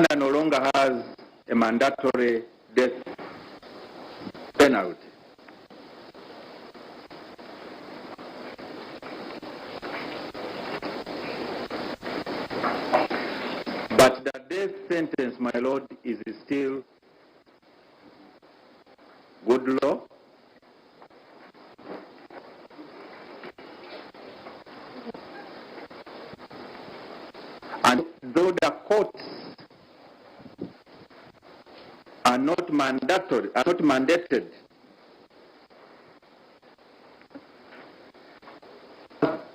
Uganda no longer has a mandatory death penalty. But the death sentence, my lord, is still good law. And though the courts are not mandatory, are not mandated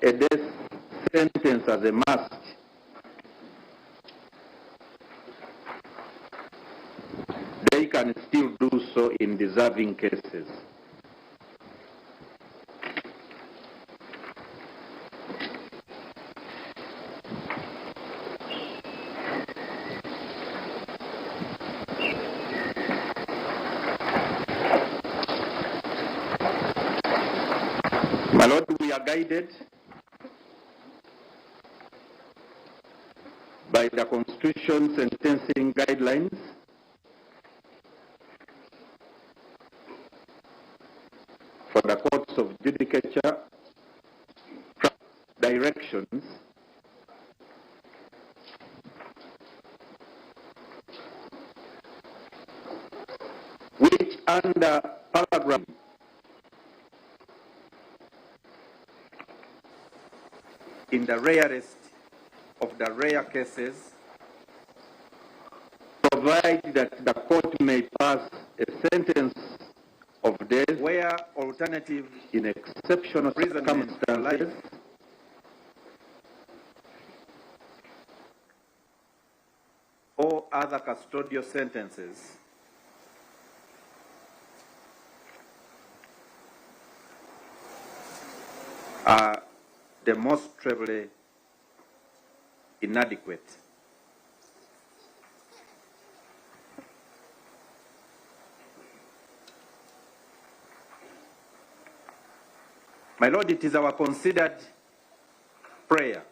a death sentence as a must, they can still do so in deserving cases. My lord, we are guided by the Constitution sentencing guidelines for the courts of judicature directions which under paragraph in the rarest of the rare cases provide that the court may pass a sentence of death where alternative in exceptional circumstances or other custodial sentences are demonstrably inadequate. My lord, it is our considered prayer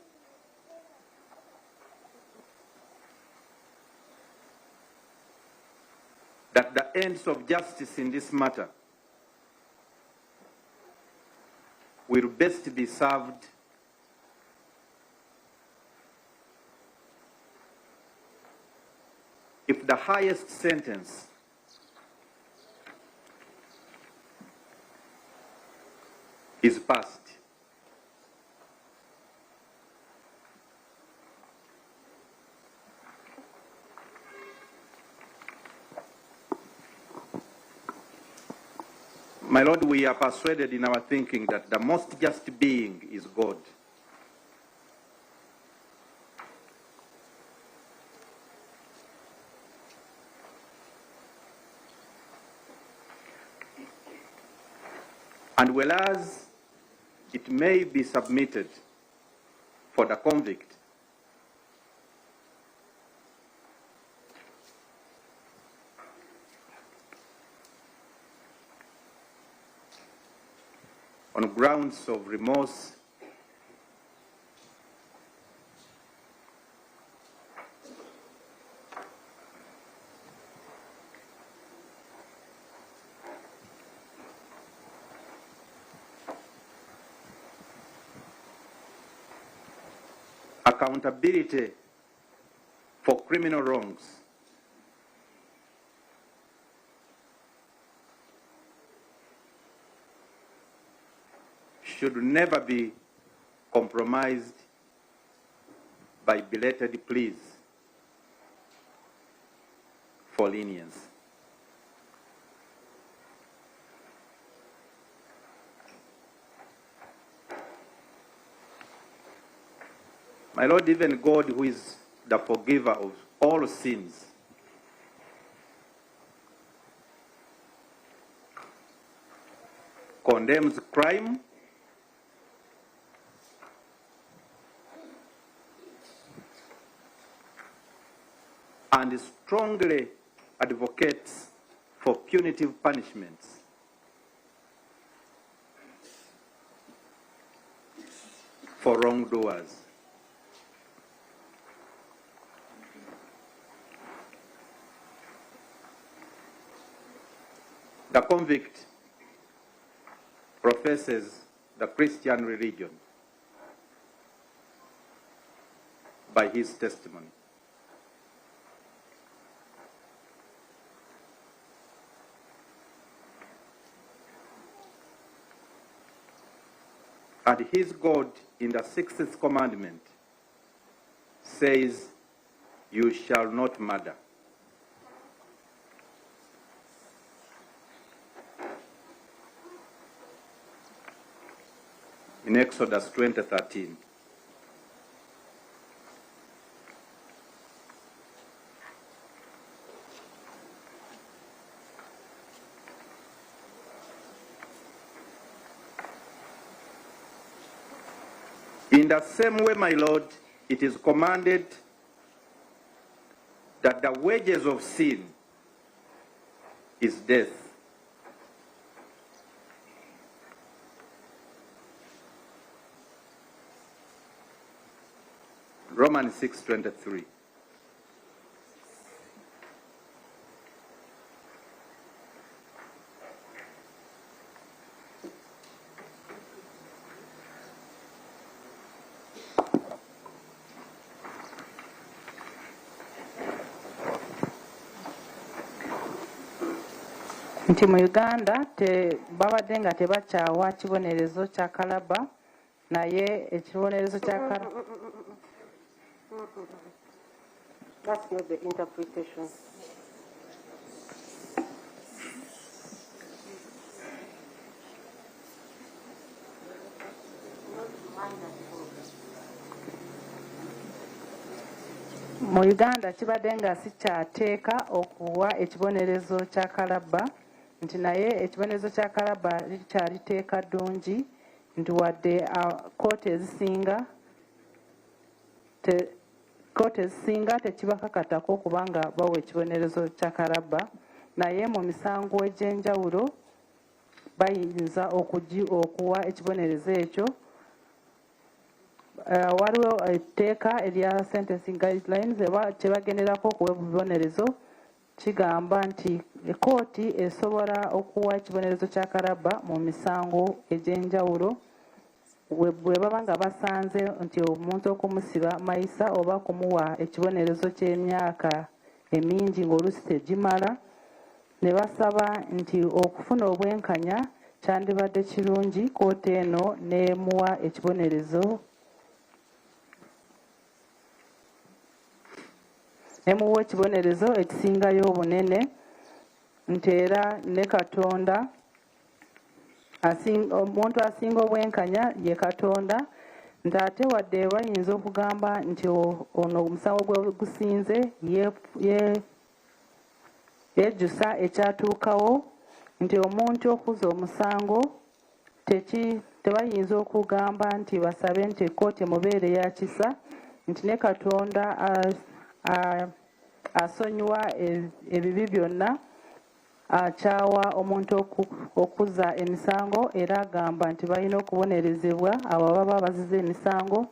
that the ends of justice in this matter will best be served if the highest sentence is passed. My lord, we are persuaded in our thinking that the most just being is God. And whereas it may be submitted for the convict on grounds of remorse, accountability for criminal wrongs, should never be compromised by belated pleas for lenience. My Lord, even God, who is the forgiver of all sins, condemns crime and strongly advocates for punitive punishments for wrongdoers. The convict professes the Christian religion by his testimony. And his God in the 6th commandment says, "You shall not murder." In Exodus 20:13. In the same way, my Lord, it is commanded that the wages of sin is death. Romans 6:23. Nti mu Uganda babadde nga tebakyawa kibonerezo kya kalaba naye ekibonerezo kya kalaba. That's not the interpretation. Mu Uganda kibadde nga si kyateeka okuwa ekibonerezo kya kalaba nti naye ekibonerezo kya kalaba likyaliteeka ddungi nti wadde kooti ezisinga tekibakakatako kubanga bawa ekibonerezo kya kalaba naye mu misango egy'enjawulo bayinza okuwa ekibonerezo ekyo. Waliwo etteeka erya sentencing guidelines kyebagenderako okuwa ebibonerezo kigamba nti ekooti esobola okuwa ekibonerezo kya kalaba mu misango egy'enjawulo bwe baba nga basanze nti omuntu okumusiba mayisa oba kumuwa ekibonerezo ky'emyaka emingi ng'oluusi tegimala ne basaba nti okufuna obwenkanya kyandibadde kirungi kooti eno n'emuwa ekibonerezo emuwa ekibonerezo ekisingayo obunene nti era ne Katonda omuntu asinga obwenkanya ye Katonda nti ate wadde bayinza okugamba nti ono omusango gwe gusinze yejjusa ekyatuukawo nti omuntu okuza omusango tebayinza okugamba nti basabe nti ekooti emubeere ya kisa nti ne Katonda asonyiwa ebibi byonna akyawa omuntu okuza emisango era agamba nti balina okubonerezebwa abo ababa bazize emisango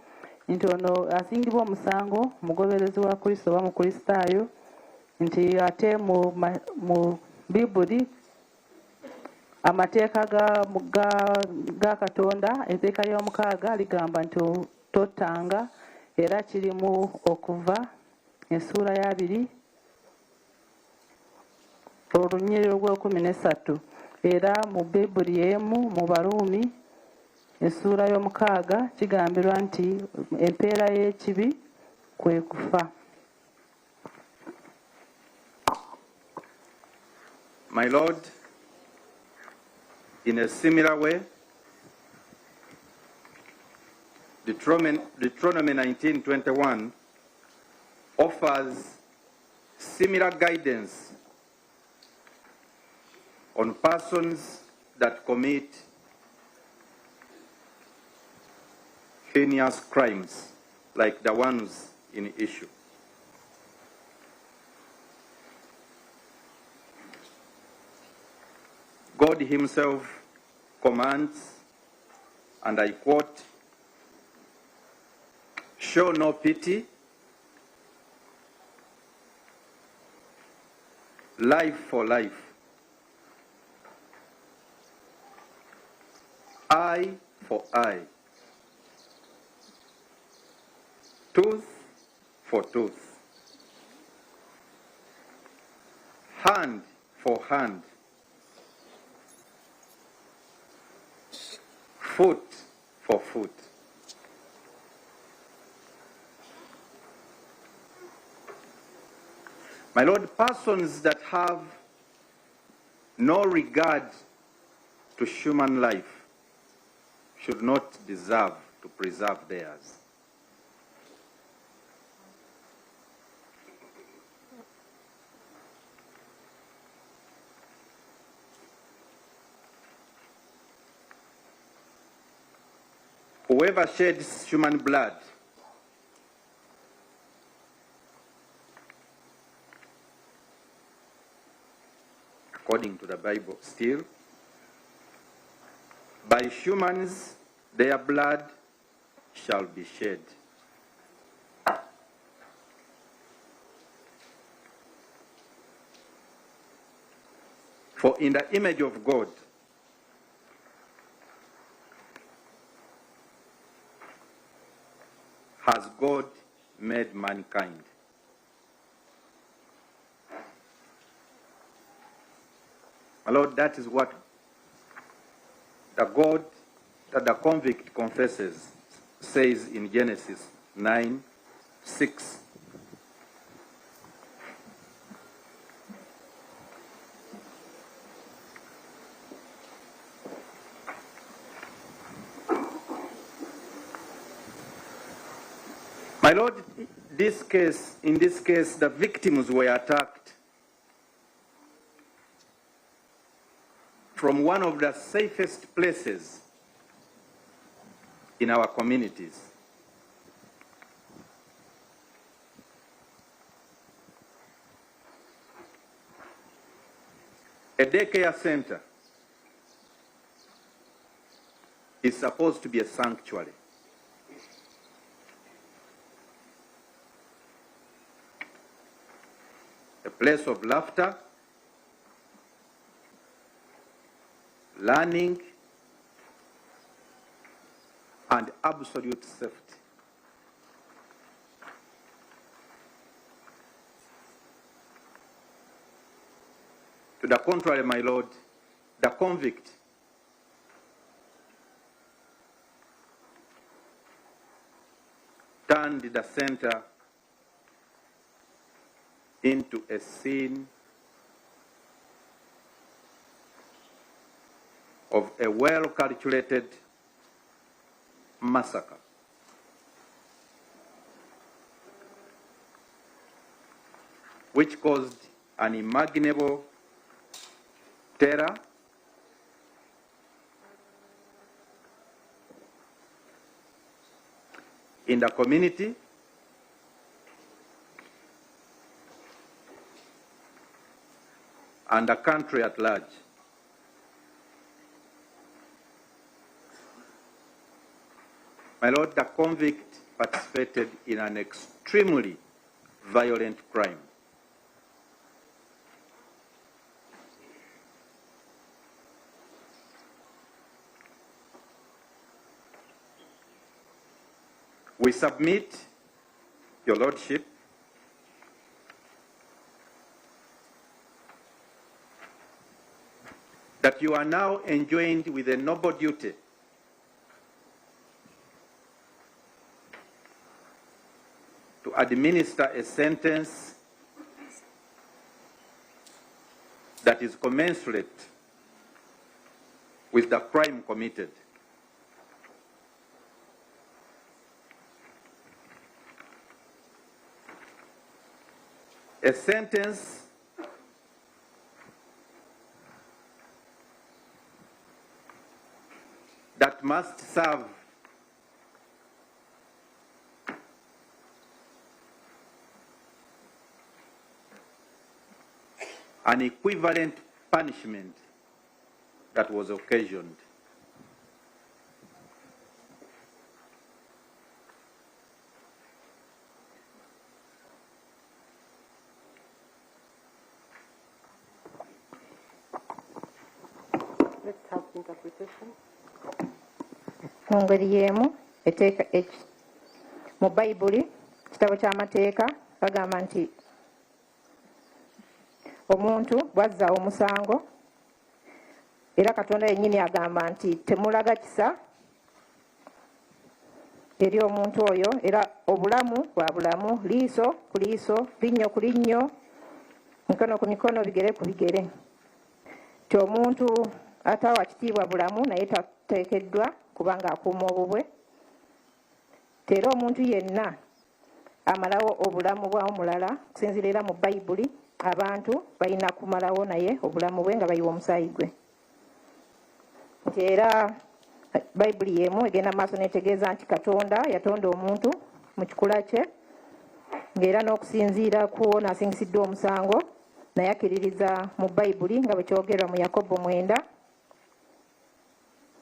nti ono asingibwa omusango mugoberezi wa Kristo oba mukristaayo nti ate mu Bibuli amateeka ga Katonda etteeka ly'omukaaga ligamba nti tottanga era kirimu Okuva essuula ya 2 olunyiriri ogw'ekumi era mu Bibuli emu mu Baruumi essuula y'omukaaga kigambirwa nti empeera y'ekibi kwe kufa. My Lord, in a similar way, Deuteronomy 19:21 offers similar guidance on persons that commit heinous crimes like the ones in issue. God himself commands, and I quote, "Show no pity, life for life, eye for eye, tooth for tooth, hand for hand, foot for foot. My Lord, persons that have no regard to human life should not deserve to preserve theirs. Whoever sheds human blood according to the Bible still, by humans their blood shall be shed. For in the image of God, has God made mankind. My Lord, that is what the God that the convict confesses says in Genesis 9:6. My Lord, in this case, the victims were attacked from one of the safest places in our communities. A daycare center is supposed to be a sanctuary. A place of laughter, learning, and absolute safety. To the contrary, my Lord, the convict turned the center into a scene of a well-calculated massacre. Which caused unimaginable terror in the community and the country at large. My Lord, the convict participated in an extremely violent crime. We submit, Your Lordship, that you are now enjoined with a noble duty to administer a sentence that is commensurate with the crime committed. A sentence that must serve an equivalent punishment that was occasioned. Let's have interpretation. mu ngeri y'emu mu bayibuli kitabo ky'amateeka bagamba nti omuntu bwazza omusango era Katonda yennyini agamba nti temulaga kisa eri omuntu oyo era obulamu bwa bulamu, liiso ku liiso, linnyo ku linnyo, mikono ku mikono, bigere ku bigere. Ti omuntu atawa kitiibwa bulamu naye tateekeddwa kubanga akuuma obubwe. Era omuntu yenna amalawo obulamu bwa mulala okusinziira era mu bayibuli abantu balina kumalawo naye obulamu bwe nga bayiwa omusaayi gwe. Nti era bayibuli y'emu egenda maaso netegeeza nti Katonda yatonda omuntu mu kikula kye ng'era n'okusinziira ku n'asingisiddwa omusango naye akkiririza mu bayibuli nga bwe kyogerwa mu Yakobo 9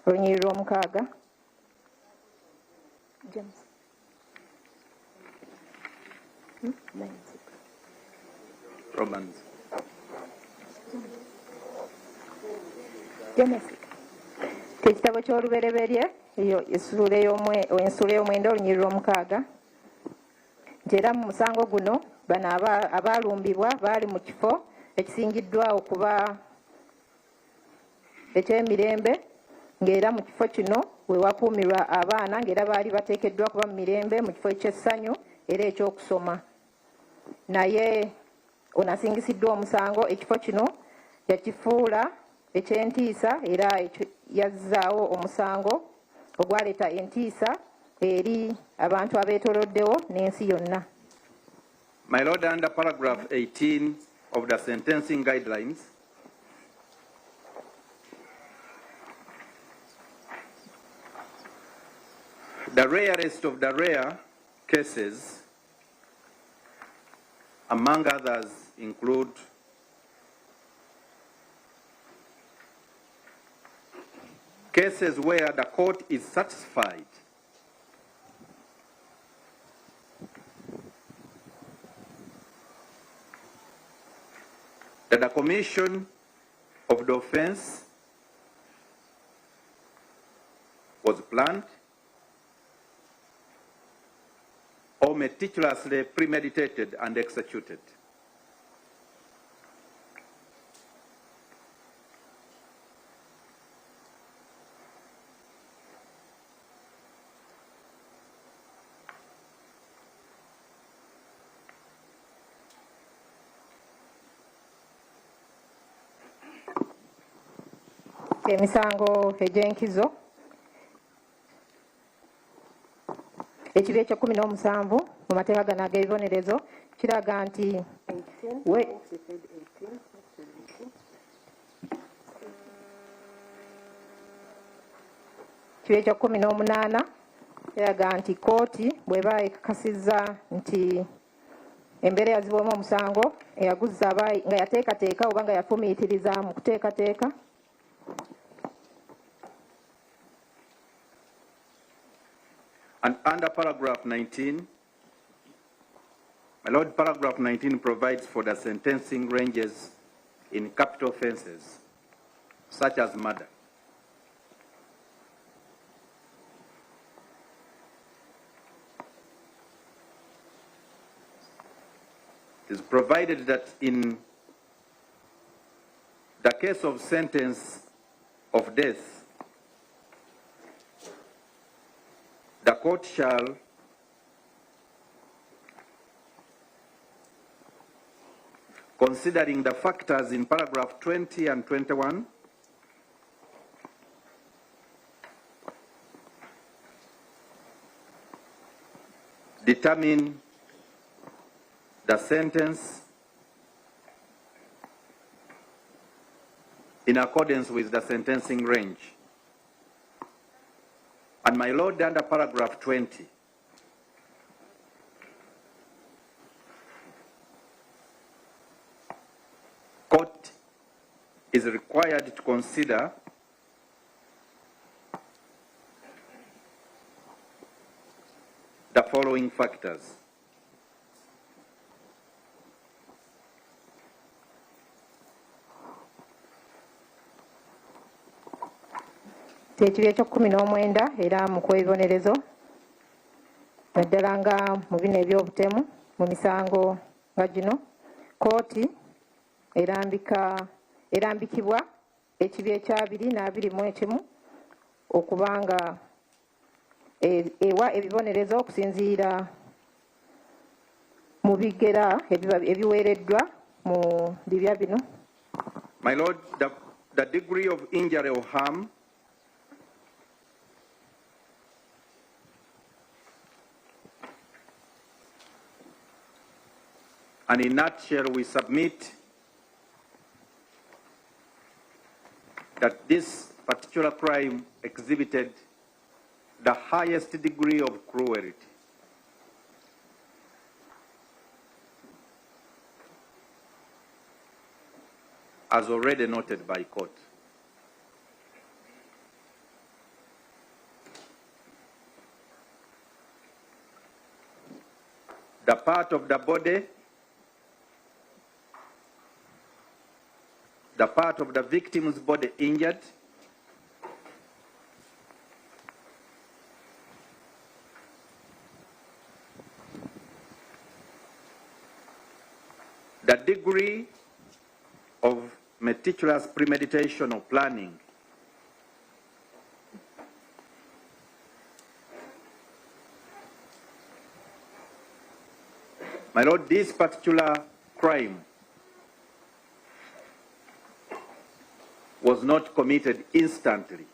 olunyiriri lw'omukaaga. Romans. Ekitabo ky'olubereberye eyo ensuula ey'omwenda olunyiriri lw'omukaaga nti era mu musango guno bano abaalumbibwa baali mu kifo ekisingiddwa okuba eky'emirembe ng'era mu kifo kino we wakuumirwa abaana ng'era baali bateekeddwa kuba mu mirembe mu kifo eky'essanyu era eky'okusoma. Naye onasingisiddwa omusango ekifo kino yakifuula eky'entiisa era yazzaawo omusango ogwaleeta entiisa eri abantu abeetooloddewo n'ensi yonna. My Lord, under paragraph 18 of the sentencing guidelines, the rarest of the rare cases, among others, include cases where the court is satisfied that the commission of the offense was planned or meticulously premeditated and executed. Emisango egy'enkizo ekiri ekye-17 mu mateeka gano ag'ebibonerezo kiraga nti kiri ekye-18 kiraga nti kooti bw'eba ekakasizza nti embeera yazibwamu omusango eyaguzza nga yateekateeka oba nga yafumiitiriza mu kuteekateeka. And under paragraph 19, my Lord, paragraph 19 provides for the sentencing ranges in capital offenses, such as murder. It is provided that in the case of sentence of death, the court shall considering the factors in paragraph 20 and 21, determine the sentence in accordance with the sentencing range. And my Lord, under paragraph 20, court is required to consider the following factors. Tekiri eky'okkumi n'omwenda era mu kwebibonerezo naddala nga mu bino eby'obutemu mu misango nga gino kkooti erambikibwa ekibi ekyabiri n'abiri-mu-ekimu okubanga ewa ebibonerezo okusinziira mu bigera ebiweereddwa mu bibya bino. My Lord, the degree of injury or harm and in a nutshell we submit that this particular crime exhibited the highest degree of cruelty. As already noted by court. The part of the body, the part of the victim's body injured, the degree of meticulous premeditation or planning, my Lord, this particular crime was not committed instantly.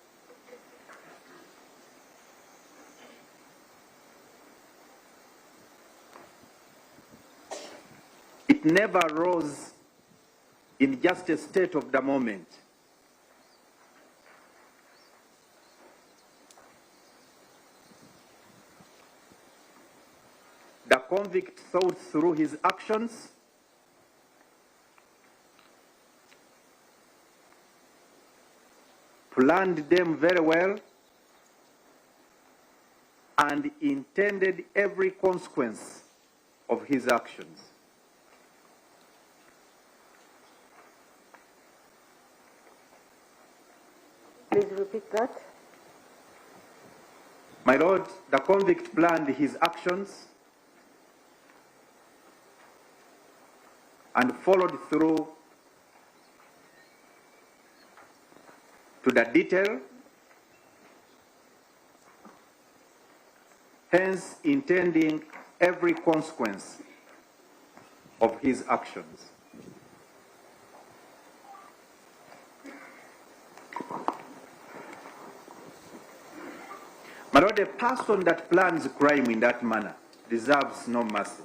It never rose in just a state of the moment. The convict thought through his actions planned them very well and intended every consequence of his actions. Please repeat that. My Lord, the convict planned his actions and followed through to the detail, hence intending every consequence of his actions. My Lord, a person that plans crime in that manner deserves no mercy.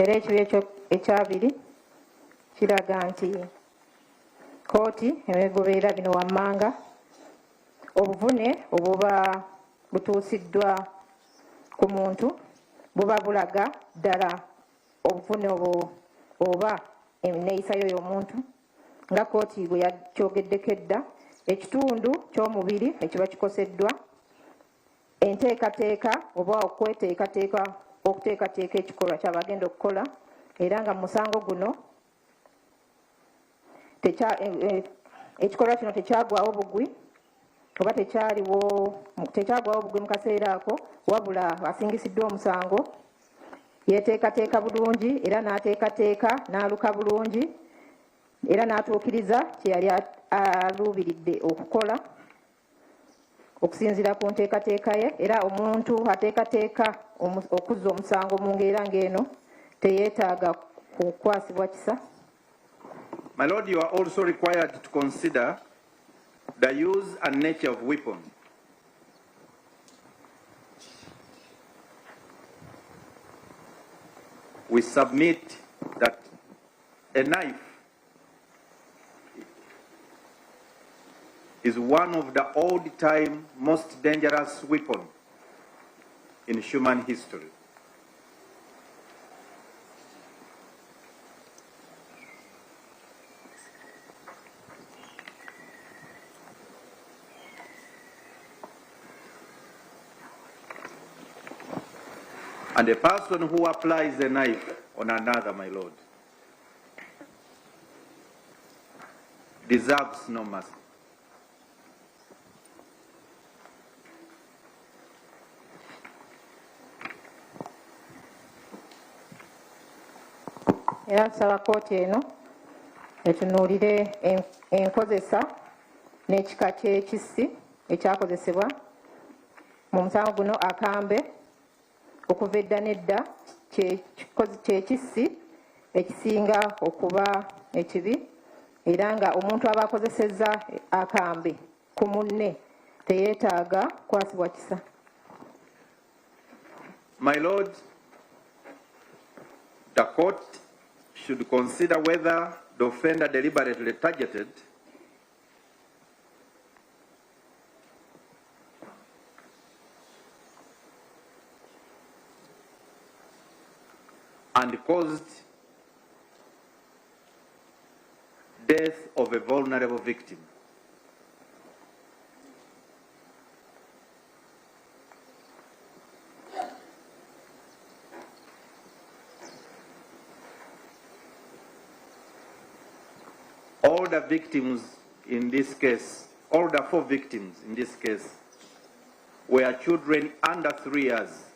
Era ekibi ekyabiri kiraga nti kkooti egoberera bino wammanga obuvune obuba butuusiddwa ku muntu buba bulaga ddala obuvune oba enneeyisayo y'omuntu nga kkooti bwe yakyogeddeko edda ekitundu ky'omubiri ekiba kikoseddwa enteekateeka oba okuteekateeka ekikolwa ky'abagenda okukola era nga musango guno ekikolwa kino tekyagwawo bugwi oba tekyagwawo bugwi mu kaseera ako wabula asingisiddwa omusango yeteekateeka bulungi era n'ateekateeka n'aluka bulungi era n'atuukiriza kye yali aluubiridde okukola okusinziira ku nteekateeka ye era omuntu ateekateeka okuzza omusango mu ngeera ng'eno teyeetaaga kukwasibwa kisa. My Lord, you are also required to consider the use and nature of weapons. We submit that a knife is one of the old-time most dangerous weapons in human history. And a person who applies a knife on another, my Lord, deserves no mercy. Era nsaba kkooti eno etunuulire enkozesa n'ekika ky'ekissi ekyakozesebwa mu musango guno akambe okuva edda n'edda kyekissi ekisinga okuba ekibi era nga omuntu aba akozesezza akambe ku munne teyeetaaga kwasibwa kisa. My Lord, the court should consider whether the offender deliberately targeted and caused death of a vulnerable victim. All the victims in this case, all the 4 victims in this case, were children under 3 years.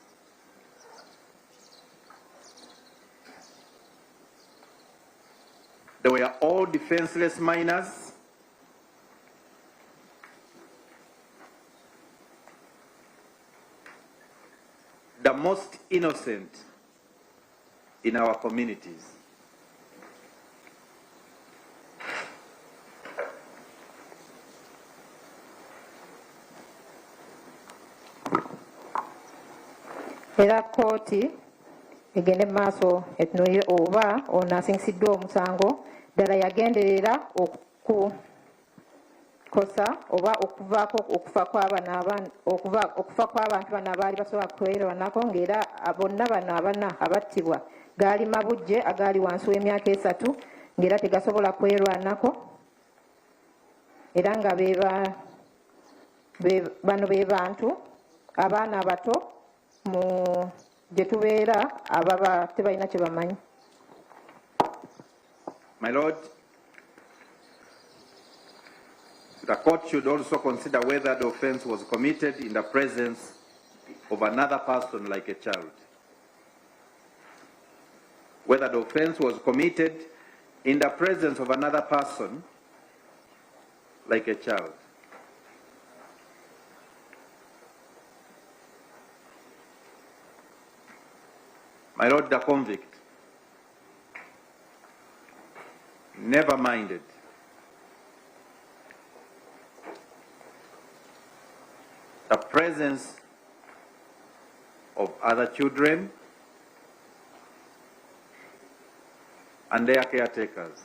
They were all defenseless minors. The most innocent in our communities. Era kkooti egende maaso etunuulire oba ono asingisiddwa omusango ddala yagenderera okukosa oba okufa kw'abantu bano abaali basobola kwerwanako ng'era bonna bano abana abattibwa gaali mabujje agaali wansi w'emyaka 3 ng'era tegasobola kwerwanako era nga bano be bantu abaana abato mu gye tubeera ababa tebalina kye bamanyi. My Lord, the court should also consider whether the offense was committed in the presence of another person like a child. Whether the offense was committed in the presence of another person like a child. My Lord, the convict never minded the presence of other children and their caretakers.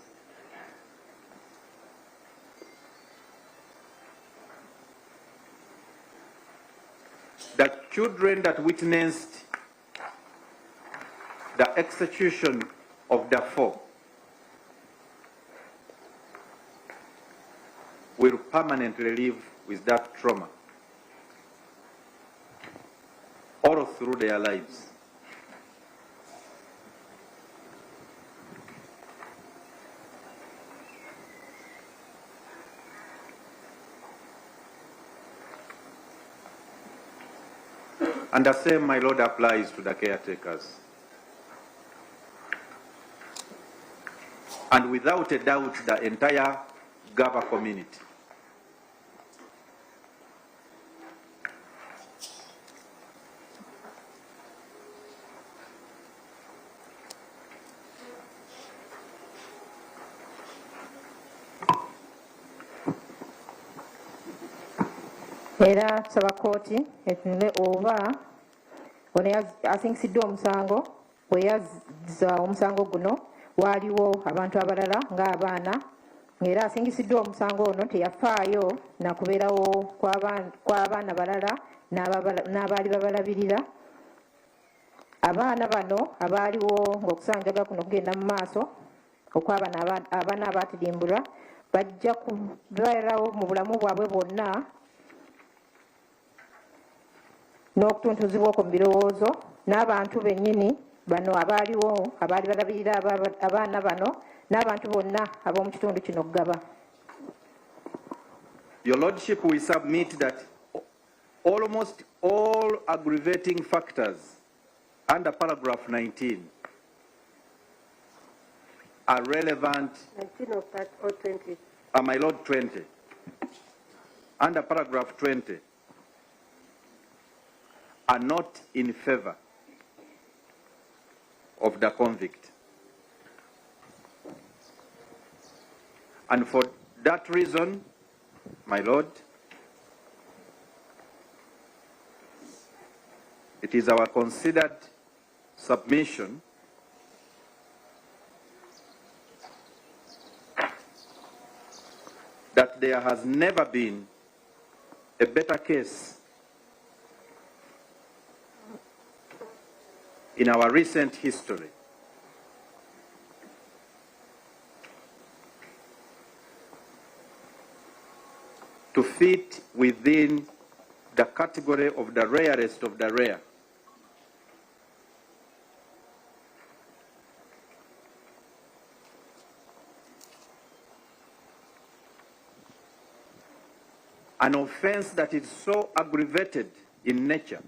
The children that witnessed the execution of the 4 will permanently live with that trauma all through their lives. And the same, my Lord, applies to the caretakers. And without a doubt, the entire Gaba community. Era tusaba kkooti etunule oba ono asingisiddwa omusango bwe yazza omusango guno waaliwo abantu abalala ng'abaana ng'era asingisiddwa omusango ono teyafaayo nakubeerawo kw'abaana balala n'abaali babalabirira. Abaana bano abaaliwo ng'okusanjaga kuno kugenda mu maaso okw'abaana abaatirimbulwa bajja kubeerawo mu bulamu bwabwe bwonna n'okutuntuzibwa okwo mu birowoozo n'abantu bennyini bano abaaliwo abaali balabirira abaana bano n'abantu bonna ab'omu kitundu kino Gaba. Your Lordship, we submit that almost all aggravating factors under paragraph 19 are relevant. 19 of that or 20? My Lord, 20. Under paragraph 20 are not in favor of the convict. And for that reason, my Lord, it is our considered submission that there has never been a better case in our recent history to fit within the category of the rarest of the rare. An offense that is so aggravated in nature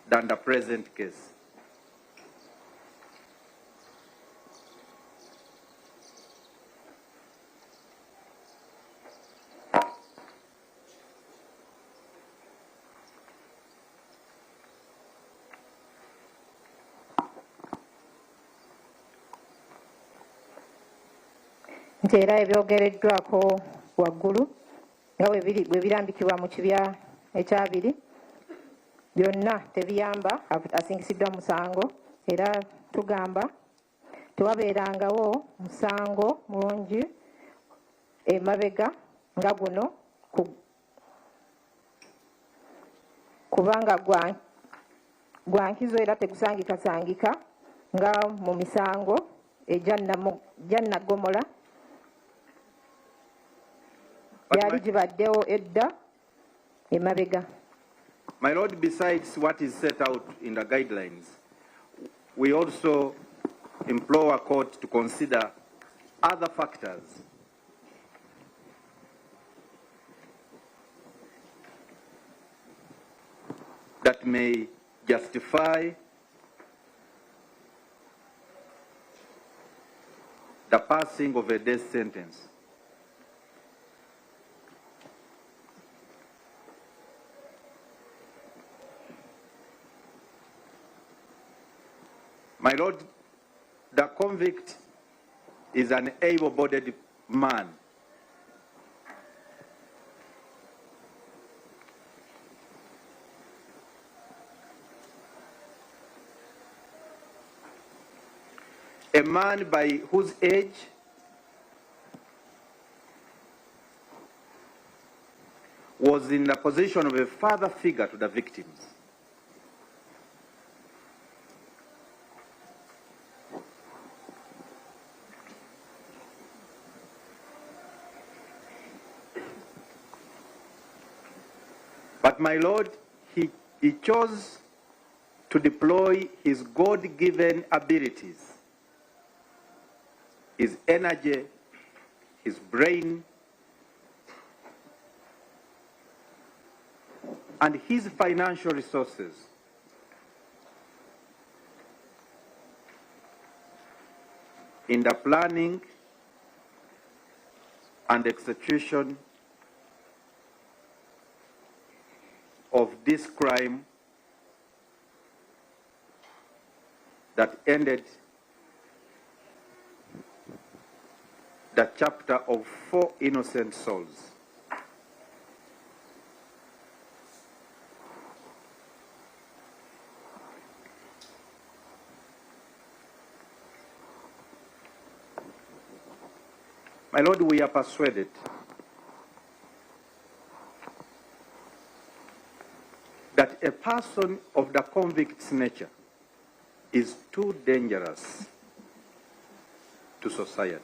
than the present case. Nti era ebyogereddwako waggulu nga bwe birambikibwa mu kibya ekyabiri byonna tebiyamba asingisiddwa musango, era tugamba tewabeerangawo musango mulungi emabega nga guno kubanga gwa nkizo era tegusangikasangika nga mu misango egya Nnagomola yali gibaddewo edda emabega. My Lord, besides what is set out in the guidelines, we also implore our court to consider other factors that may justify the passing of a death sentence. My Lord, the convict is an able-bodied man. A man by whose age was in the position of a father figure to the victims. But my Lord, he chose to deploy his God-given abilities, his energy, his brain, and his financial resources in the planning and execution of this crime that ended the chapter of 4 innocent souls. My Lord, we are persuaded that a person of the convict's nature is too dangerous to society.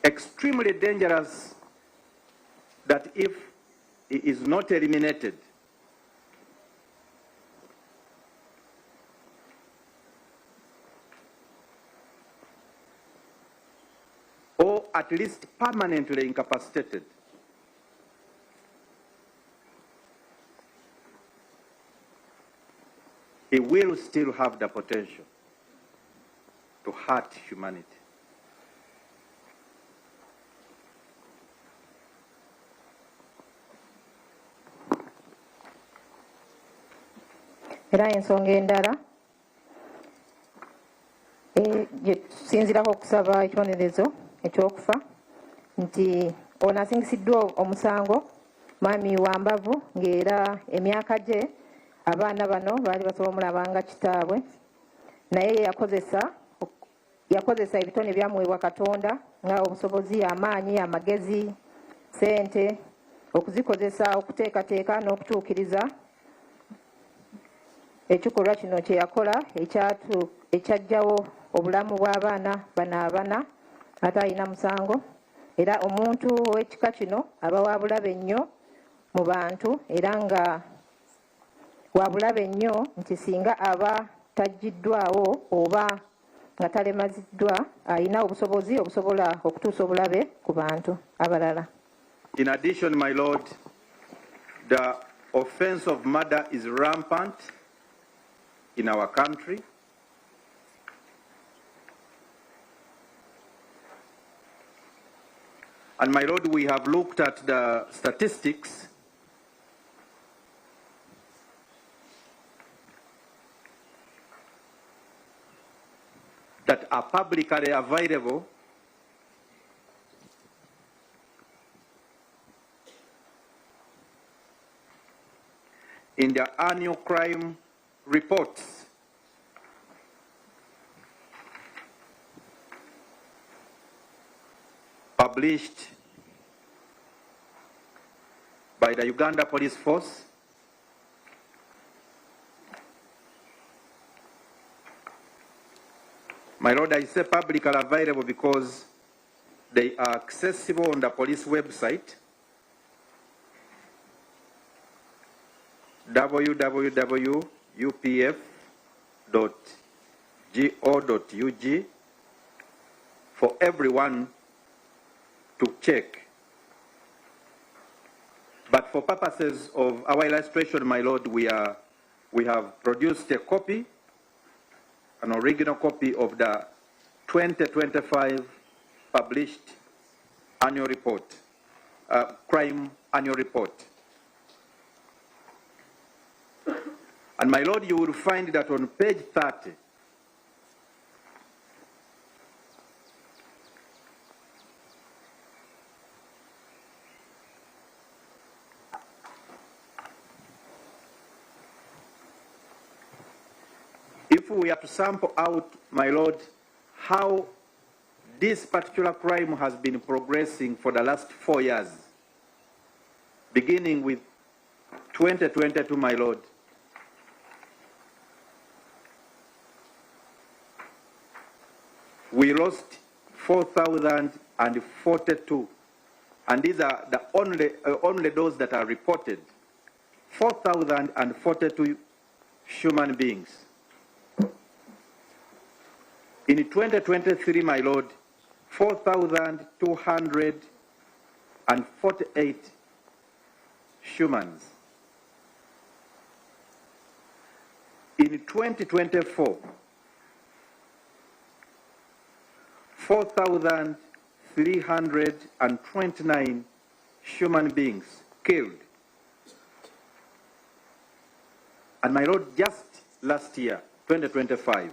extremely dangerous that if it is not eliminated, or at least permanently incapacitated, it will still have the potential to hurt humanity. Era ensonga endala gye tusinzirako okusaba ekibonerezo ekyokufa nti ono asingisiddwa omusango mwami wa Mbavu ng'era emyaka gye abaana bano baali basobola omulabanga kitaabwe naye yakozesa ebitone byamuweebwa Katonda nga obusobozi, amaanyi, amagezi, ssente okuzikozesa okuteekateeka n'okutuukiriza ekikolwa kino kye yakola ekyajjawo obulamu bw'abaana bano abana ate alina musango. Era omuntu ow'ekika kino aba wa bulabe nnyo mu bantu era nga wa bulabe nnyo nti singa aba taggiddwawo oba nga talemaziddwa alina obusobozi obusobola okutuusa obulabe ku bantu abalala. In addition, my Lord, the offense of murder is rampant in our country. And my Lord, we have looked at the statistics that are publicly available in the annual crime reports. Published by the Uganda Police Force, my Lord, I say publicly available because they are accessible on the police website, www.upf.go.ug, for everyone to check. But for purposes of our illustration, my Lord, we have produced a copy, an original copy of the 2025 published annual report, crime annual report. And my Lord, you will find that on page 30, if we are to sample out, my Lord, how this particular crime has been progressing for the last 4 years, beginning with 2022, my Lord, we lost 4,042, and these are the only those that are reported, 4,042 human beings. In 2023, my Lord, 4,248 humans. In 2024, 4,329 human beings killed. And my Lord, just last year, 2025,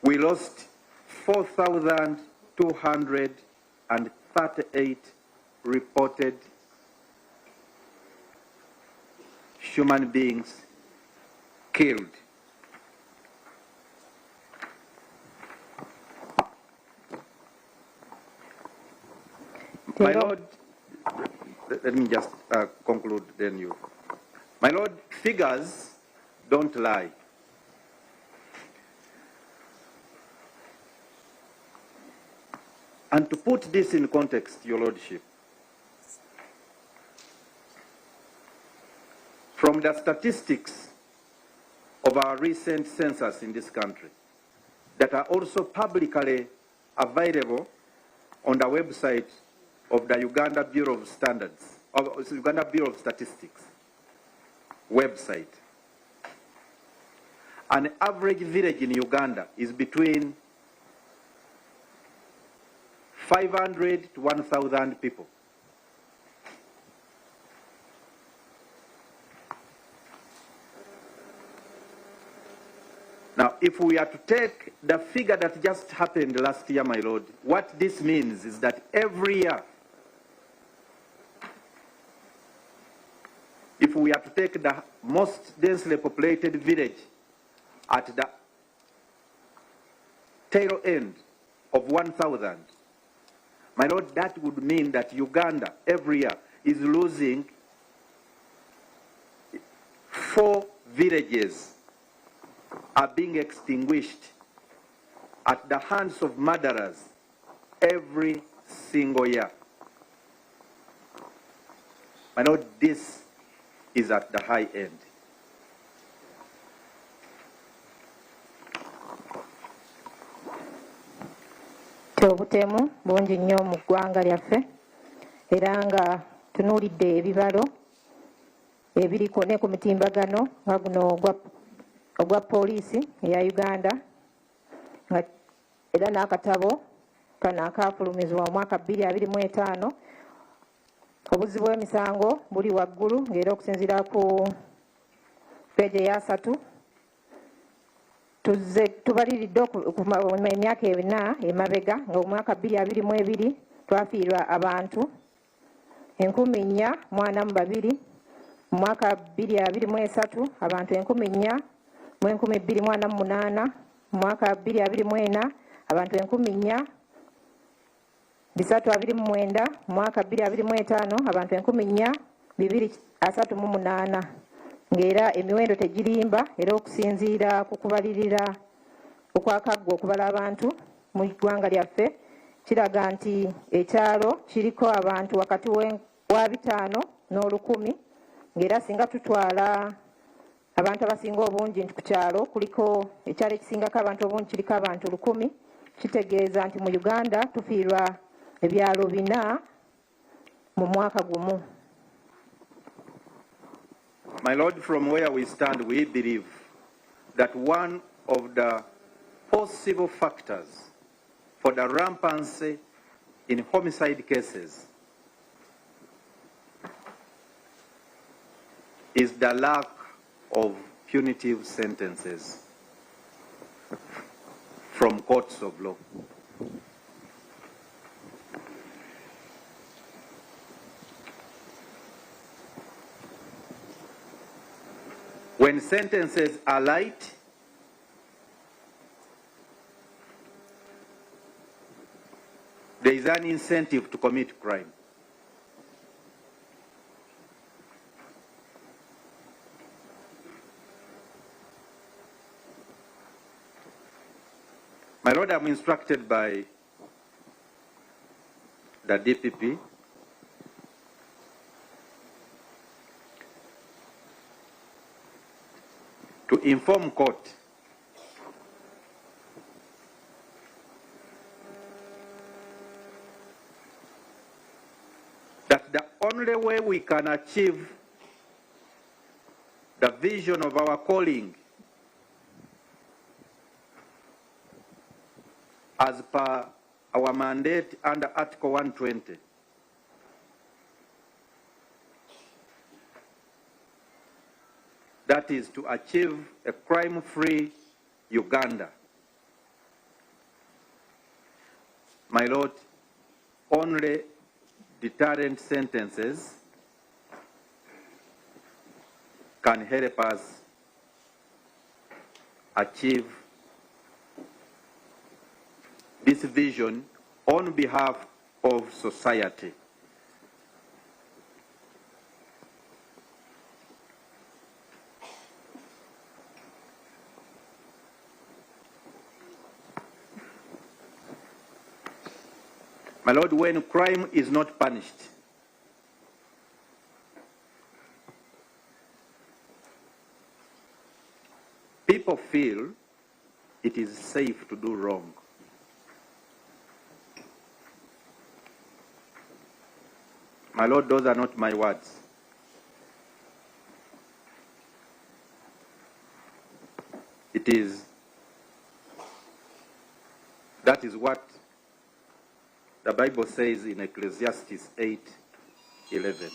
we lost 4,238 reported human beings killed. My Lord, let me just conclude, then you. My Lord, figures don't lie. And to put this in context, Your Lordship, from the statistics of our recent census in this country that are also publicly available on the website of the Uganda Bureau of Standards, of Uganda Bureau of Statistics website, an average village in Uganda is between 500 to 1,000 people. Now, if we are to take the figure that just happened last year, my Lord, what this means is that every year, if we are to take the most densely populated village at the tail end of 1,000, my Lord, that would mean that Uganda every year is losing 4 villages are being extinguished at the hands of murderers every single year. My Lord, this is at the high end. Obutemu bungi nnyo mu ggwanga lyaffe era nga tunuulidde ebibalo ebiriko ne ku mitimbagano nga guno ogwa poliisi eya Uganda era n'akatabo kano akaafulumizibwa mu mwaka 2025 obuzzi bw'emisango buli waggulu ng'era okusinziira ku peegi eya 3 tubaliridde emyaka 4 emabega nga mu mwaka 2022 twafiirwa abantu 4,042, mu mwaka 2023 abantu 4,248, mu mwaka 2024 abantu 4,329, mu mwaka 2025 abantu 4,238 ng'era emiwendo tegirimba era okusinziira ku kubalirira okwakaggwa okubala abantu mu ggwanga lyaffe kiraga nti ekyalo kiriko abantu wakati wa 5 n'olukumi ng'era singa tutwala abantu abasinga obungi nti ku kyalo kuliko ekyalo ekisingako abantu obungi kiriko abantu 1,000 kitegeeza nti mu Uganda tufiirwa ebyalo 4 mu mwaka gumu. My Lord, from where we stand, we believe that one of the possible factors for the rampancy in homicide cases is the lack of punitive sentences from courts of law. When sentences are light, there is an incentive to commit crime. My Lord, I'm instructed by the DPP to inform court that the only way we can achieve the vision of our calling as per our mandate under Article 120 that is to achieve a crime-free Uganda. My Lord, only deterrent sentences can help us achieve this vision on behalf of society. My Lord, when crime is not punished, people feel it is safe to do wrong. My Lord, those are not my words. That is what the Bible says in Ecclesiastes 8:11.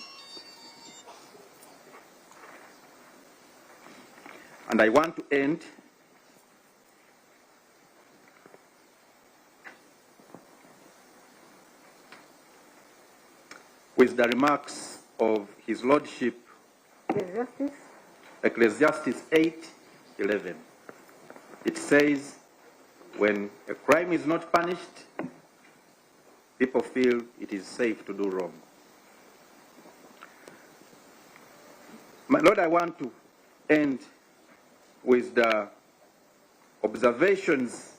And I want to end with the remarks of His Lordship, Ecclesiastes 8:11. It says, when a crime is not punished, people feel it is safe to do wrong. My Lord, I want to end with the observations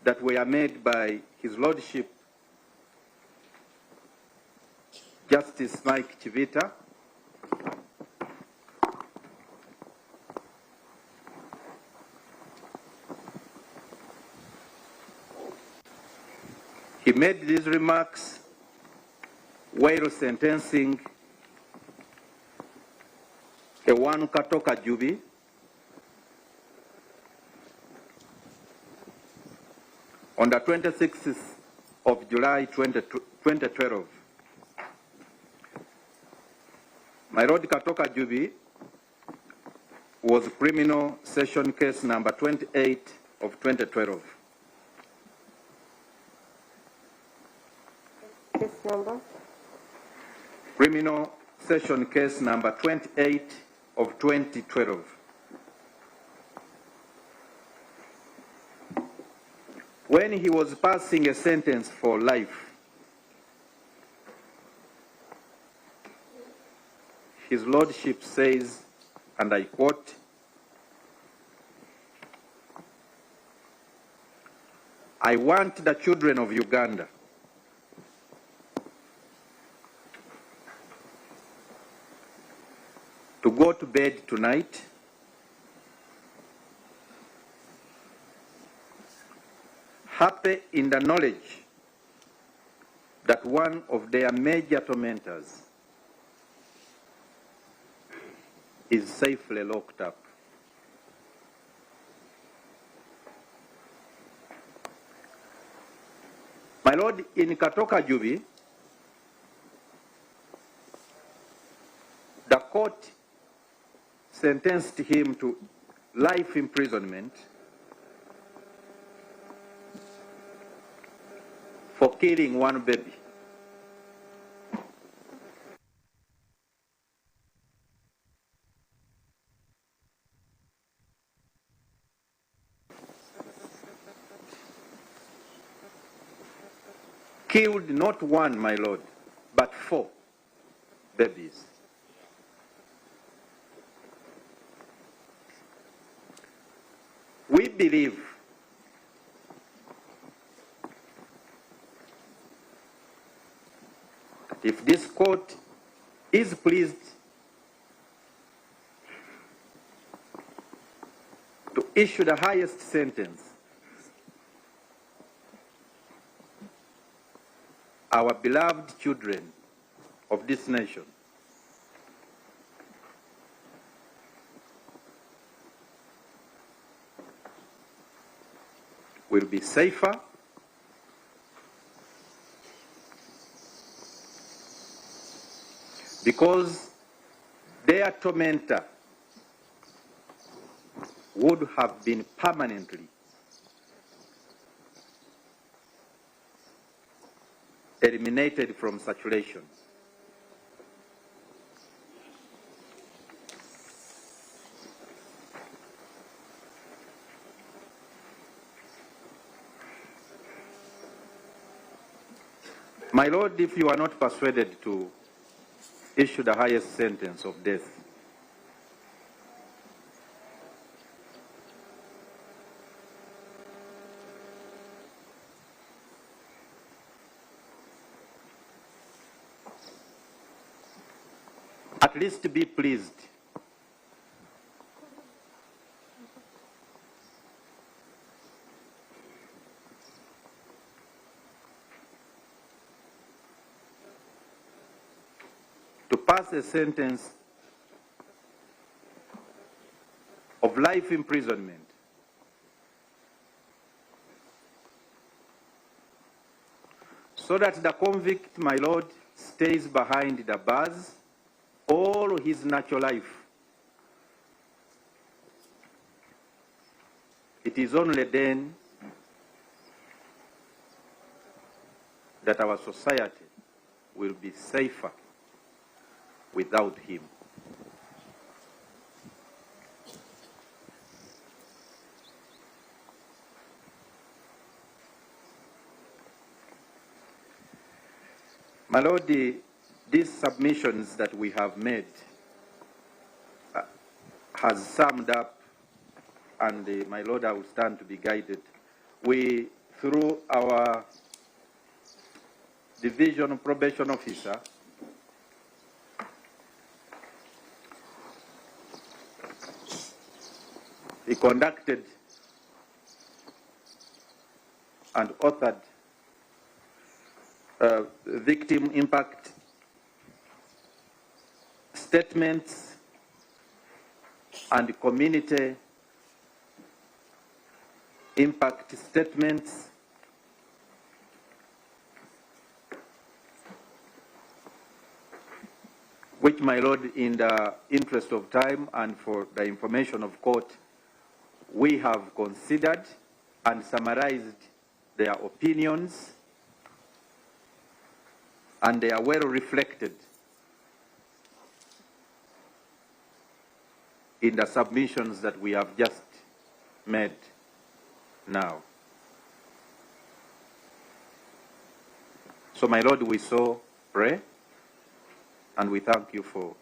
that were made by His Lordship, Justice Mike Chivita, he made these remarks while sentencing Encwamu Katoka Jubi on the 26th of July 2012. My Lord, Katoka Jubi was criminal session case number 28 of 2012. Case number? Criminal session case number 28 of 2012. When he was passing a sentence for life, His Lordship says, and I quote, "I want the children of Uganda to go to bed tonight happy in the knowledge that one of their major tormentors is safely locked up." My Lord, in Katoka Jubi, the court sentenced him to life imprisonment for killing one baby. Killed not one, my Lord, but 4 babies. We believe that if this court is pleased to issue the highest sentence, our beloved children of this nation will be safer, because their tormentor would have been permanently eliminated from circulation. My Lord, if you are not persuaded to issue the highest sentence of death, at least be pleased. To pass a sentence of life imprisonment so that the convict, my Lord, stays behind the bars all his natural life. It is only then that our society will be safer without him. My Lord, these submissions that we have made has summed up, and my Lord, I will stand to be guided. We, through our division probation officer, he conducted and authored victim impact statements and community impact statements which, my Lord, in the interest of time and for the information of court, we have considered and summarized their opinions, and they are well reflected in the submissions that we have just made now. So, my Lord, we so pray, and we thank you for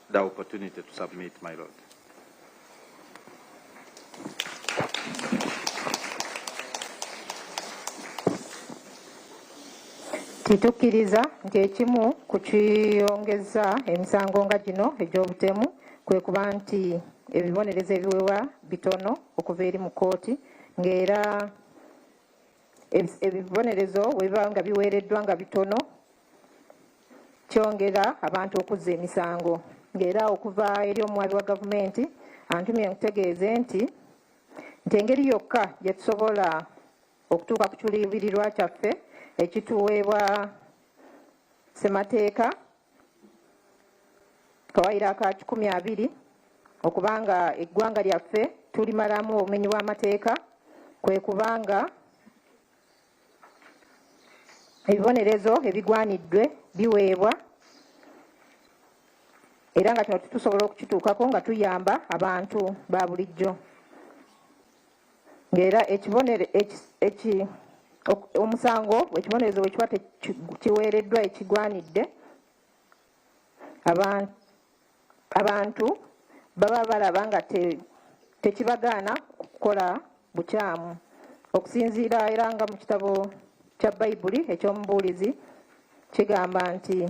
the opportunity to submit, my Lord. Titukkiriza nti ekimu ku kiyongeza emisango nga gino egy'obutemu kwe kuba nti ebibonerezo ebiweebwa bitono okuva eri mu kkooti, ng'era ebibonerezo bwe biba nga biweereddwa nga bitono kyongera abantu okuzza emisango, ng'era okuva eri omuwaabi wa gavumenti antumye nkutegeeze nti engeri yokka gye tusobola okutuuka ku kiruubirirwa kyaffe ekituweebwa ssemateeka kawaayiro aka 12 okubanga eggwanga lyaffe tulimalamu obumenyi bw'amateeka, kwe kubanga ebibonerezo ebigwaniddwe biweebwa, era nga kino tusobola okukituukako nga tuyamba abantu ba bulijjo, ng'era omusango ekibonerezo bwe kiba kiweereddwa ekigwanidde, abantu baba balaba nga tekibagaana kukola bukyamu, okusinziira era nga mu kitabo kya Bayibuli eky'omubuulizi kigamba nti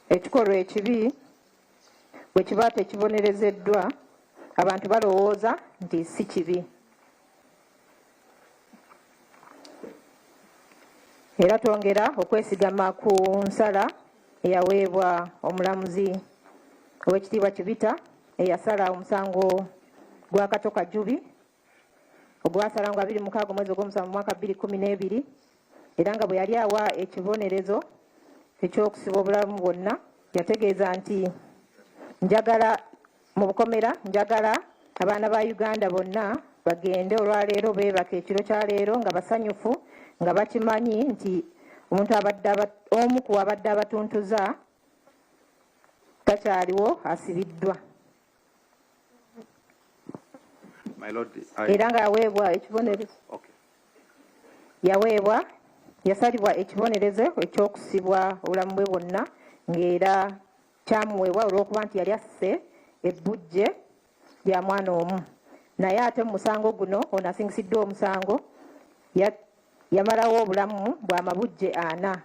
ekikolwa ekibi bwe kiba tekibonerezeddwa abantu balowooza nti si kibi. Era twongera okwesigama ku nsala eyaweebwa omulamuzi ow'ekitiibwa Kibita eyasala omusango gwa Kato Kajubi ogwasala nga 26 mwezi ogw'omusanvu mwaka 2012, era nga bwe yali awa ekibonerezo ekyokusiba obulamu bwonna yategeeza nti njagala mu bukomera, njagala abaana ba Uganda bonna bagende olwaleero beebaka ekiro kya leero nga basanyufu, nga bakimanyi nti omu ku abadde abatuntuza takyaliwo, asibiddwa. Era nga yaweebwa ekibonerezo, yasalibwa ekibonerezo ekyokusibwa obulamu bwe bwonna, ng'era kyamuweebwa olw'okuba nti yali asse ebbujje lya mwana omu. Naye ate mu musango guno ono asingisiddwa omusango yamalawo obulamu bwa mabujje 4,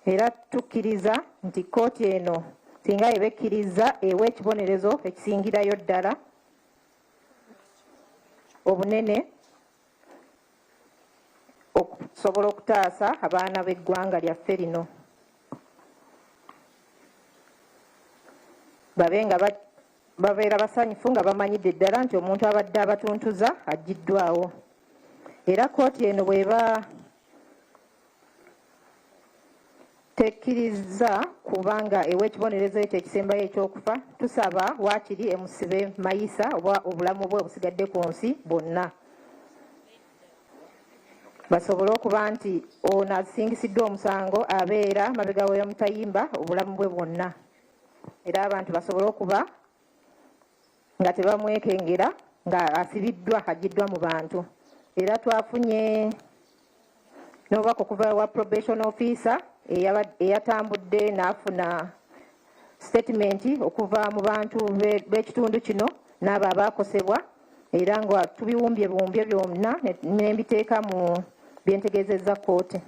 era tukkiriza nti kkooti eno singa eba ekkiriza ewa ekibonerezo ekisingirayo ddala obunene okusobola okutaasa abaana b'eggwanga lyaffe lino babe nga babeera basanyufu nga bamanyidde ddala nti omuntu abadde abatuntuza aggiddwawo era kkooti eno bw'eba tekkiriza kubanga ewa ekibonerezo ekyo ekisembayo ekyokufa tusaba waakiri emusibe mayisa oba obulamu bwe obusigadde ku nsi bwonna basobole okuba nti ono asingisiddwa omusango abeera mabega we mutayimba obulamu bwe bwonna era abantu basobole okuba nga tebamwekengera nga asibiddwa aggiddwa mu bantu era twafunye n'obubaka okuva wa probation officer eyatambudde n'afuna statement okuva mu bantu b'ekitundu kino n'abo abaakosebwa era nga tubiwumbye buwumbye byonna n'embiteeka mu byentegeezezza kkooti.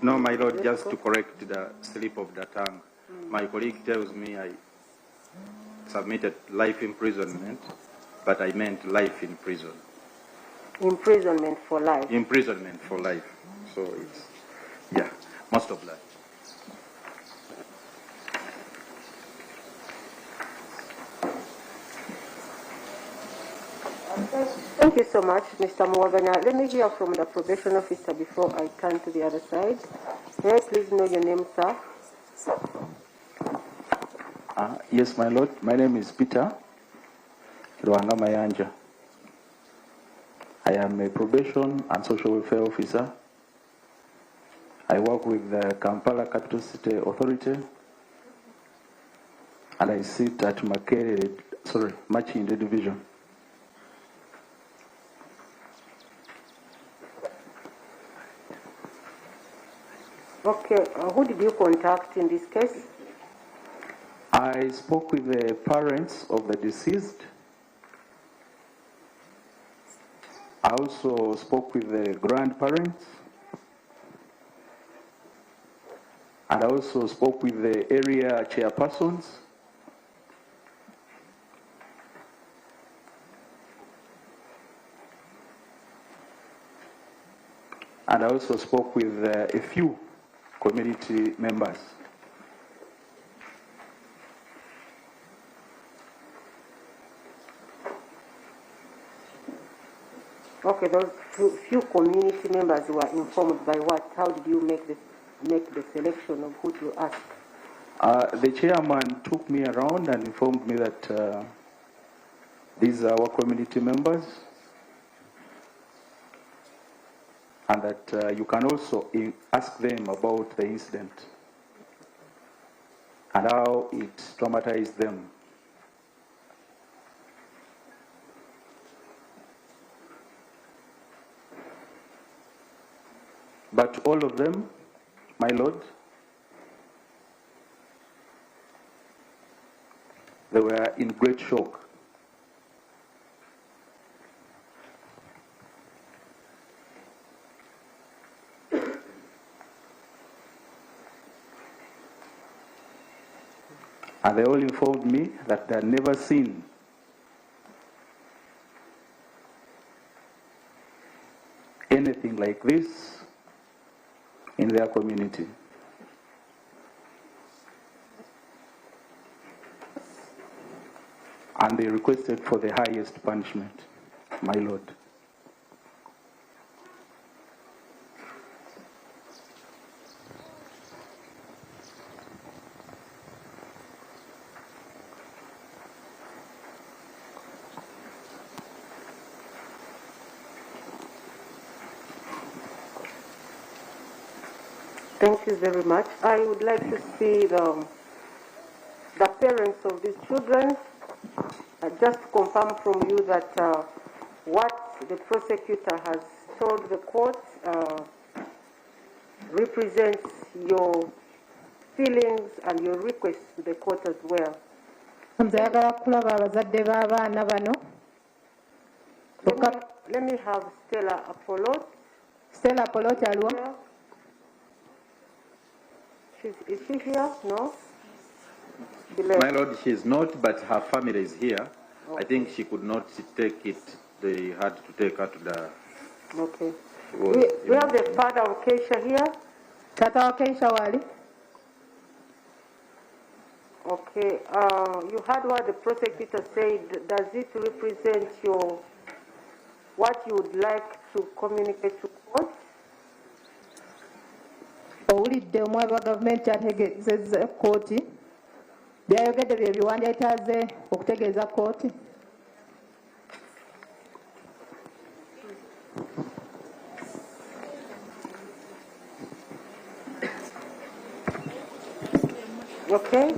No, my lord, just to correct the slip of the tongue. My colleague tells me I submitted life imprisonment, but I meant life in prison. Imprisonment for life. Imprisonment for life. So it's, yeah, most of that. Thank you so much, Mr. Mwaganya. Let me hear from the probation officer before I turn to the other side. May I please know your name, sir? Yes, my lord. My name is Peter Ruanga Mayanja. I am a probation and social welfare officer. I work with the Kampala Capital City Authority, and I sit at Machinde Division. Okay, who did you contact in this case? I spoke with the parents of the deceased. I also spoke with the grandparents. And I also spoke with the area chairpersons. And I also spoke with a few community members. Okay, those few community members were informed by what? How did you make the selection of who to ask? The chairman took me around and informed me that these are our community members, and that you can also ask them about the incident and how it traumatized them. But all of them, my lord, they were in great shock. And they all informed me that they had never seen anything like this in their community. And they requested for the highest punishment, my lord. Thank you very much. I would like to see the parents of these children. Just confirm from you that what the prosecutor has told the court represents your feelings and your requests to the court as well. Let Let me have Stella Apollo Stella Poloti aliwo? Is she here? No? She My left. Lord, she is not, but her family is here. Okay. I think she could not take it. They had to take her to the... Okay. We have the father of Keisha here. Tata wa Keisha wali? Okay. You heard what the prosecutor said. Does it represent what you would like to communicate to court? Owulidde omwami wa gavumenti ategeezezza kkooti byayogedde bye biwandietaaze okutegeeza kkooti. Okay.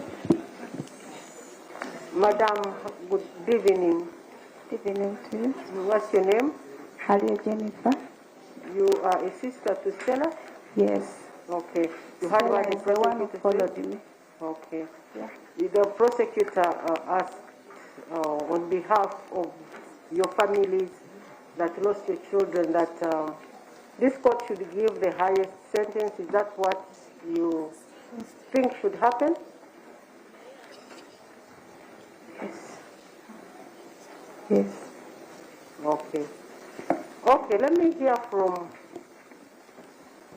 Madam, good evening. Good evening to you. What's your name? Harriet Jennifer. You are a sister to Stella? Yes. Okay. You heard Stella what the is the one who prosecutor followed said? me. Okay. Yeah. The prosecutor asked on behalf of your families that lost your children that this court should give the highest sentence. Is that what you think should happen? Yes. Yes. Okay. Okay, let me hear from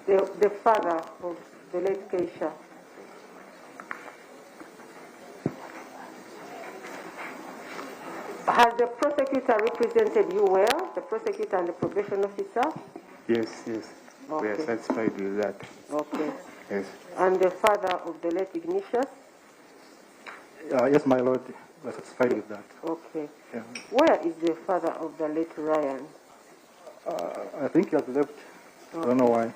the father of the late Keisha. Has the prosecutor represented you well, the prosecutor and the probation officer? Yes, yes. We are Okay. satisfied with that. Okay. Yes. And the father of the late Ignatius? Yes, my Lord, we're satisfied with that. Okay. Yeah. Where is the father of the late Ryan? I think he has left. I don't know why.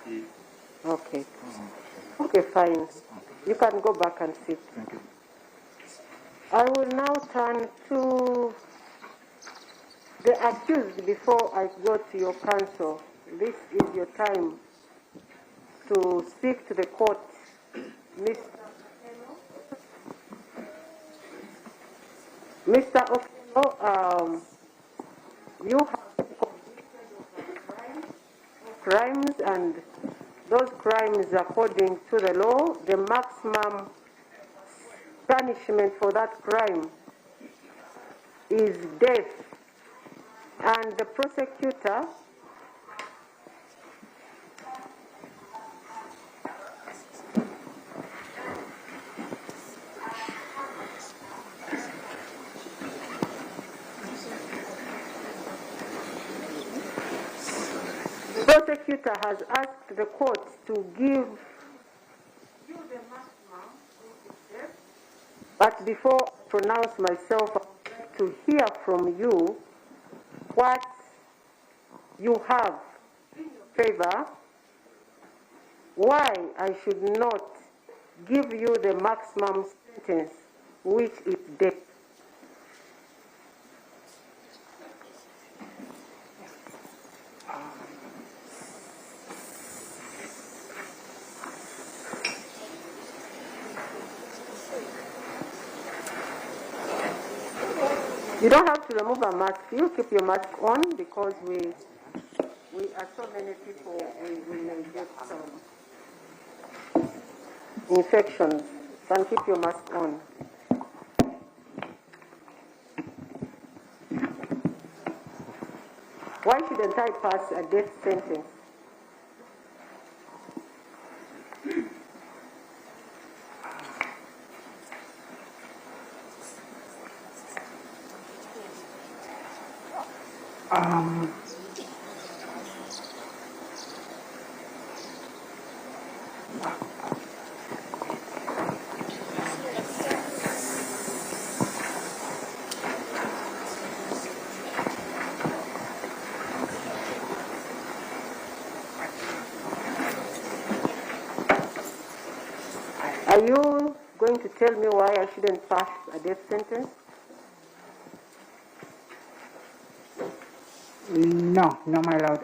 Okay. Okay, fine. You can go back and sit. Thank you. I will now turn to the accused before I go to your counsel. This is your time to speak to the court. Mr. Okello, you have crimes, and those crimes, according to the law, the maximum punishment for that crime is death. And the prosecutor has asked the court to give you the maximum, but before I pronounce myself, I would like to hear from you what you have in your favor, why I should not give you the maximum sentence, which is death. You don't have to remove a mask. You keep your mask on because we are so many people, we may get some infections. You can keep your mask on. Why shouldn't I pass a death sentence? Are you going to tell me why I shouldn't pass a death sentence? No, my lord,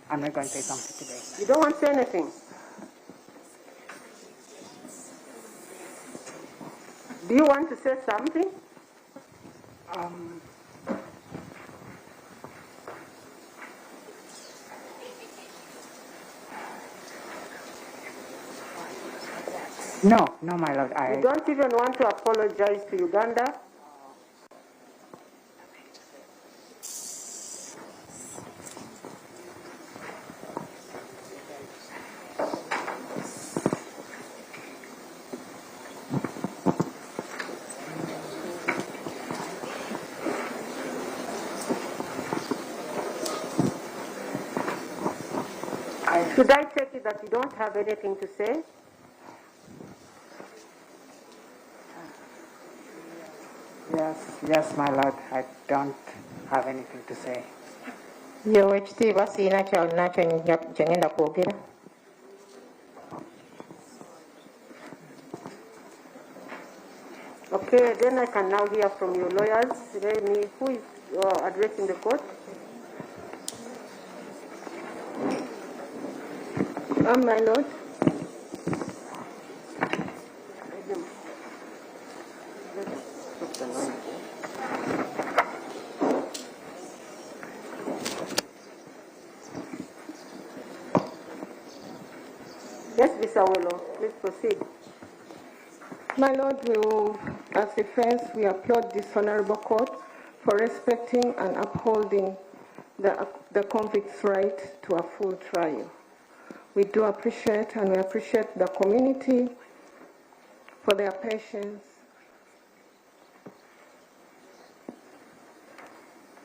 I'm not going to say something today. You don't want to say anything? Do you want to say something? No, my lord. You don't even want to apologize to Uganda? Should I take it that you don't have anything to say? Yes, my lord. I don't have anything to say. Yo ekitiibwa siina kyalina kyengenda kwogera. Okay, then I can now hear from your lawyers. Who is addressing the court? My lord. Yes, Mr. Okello, please proceed. My lord, as defense, we applaud this honorable court for respecting and upholding the convict's right to a full trial. We do appreciate, and we appreciate the community for their patience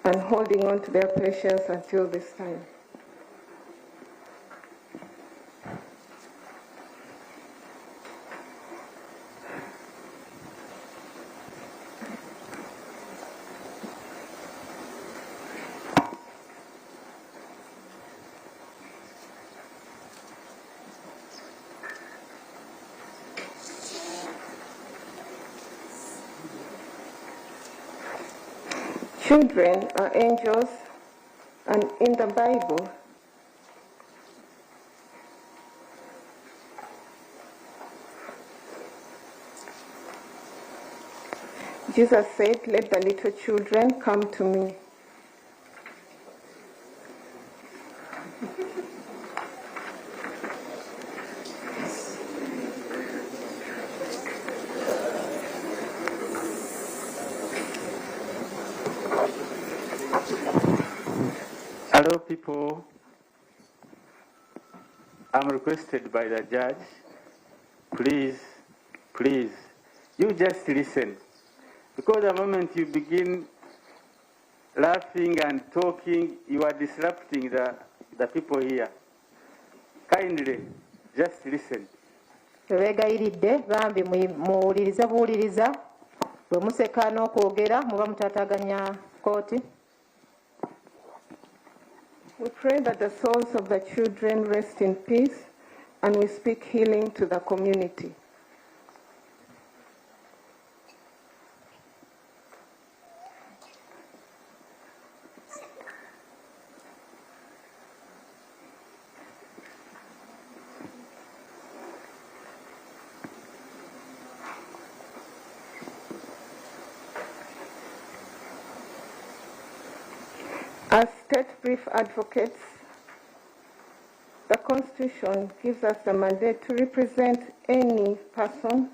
and holding on to their patience until this time. Children are angels, and in the Bible, Jesus said, "Let the little children come to me." Hello, people. I'm requested by the judge, please, you just listen. Because the moment you begin laughing and talking, you are disrupting the people here. Kindly, just listen. Beegayiridde bambi muwulirize buwuliriza bwe museka n'okwogera muba mutaataganya kooti. We pray that the souls of the children rest in peace, and we speak healing to the community. As state brief advocates, the Constitution gives us the mandate to represent any person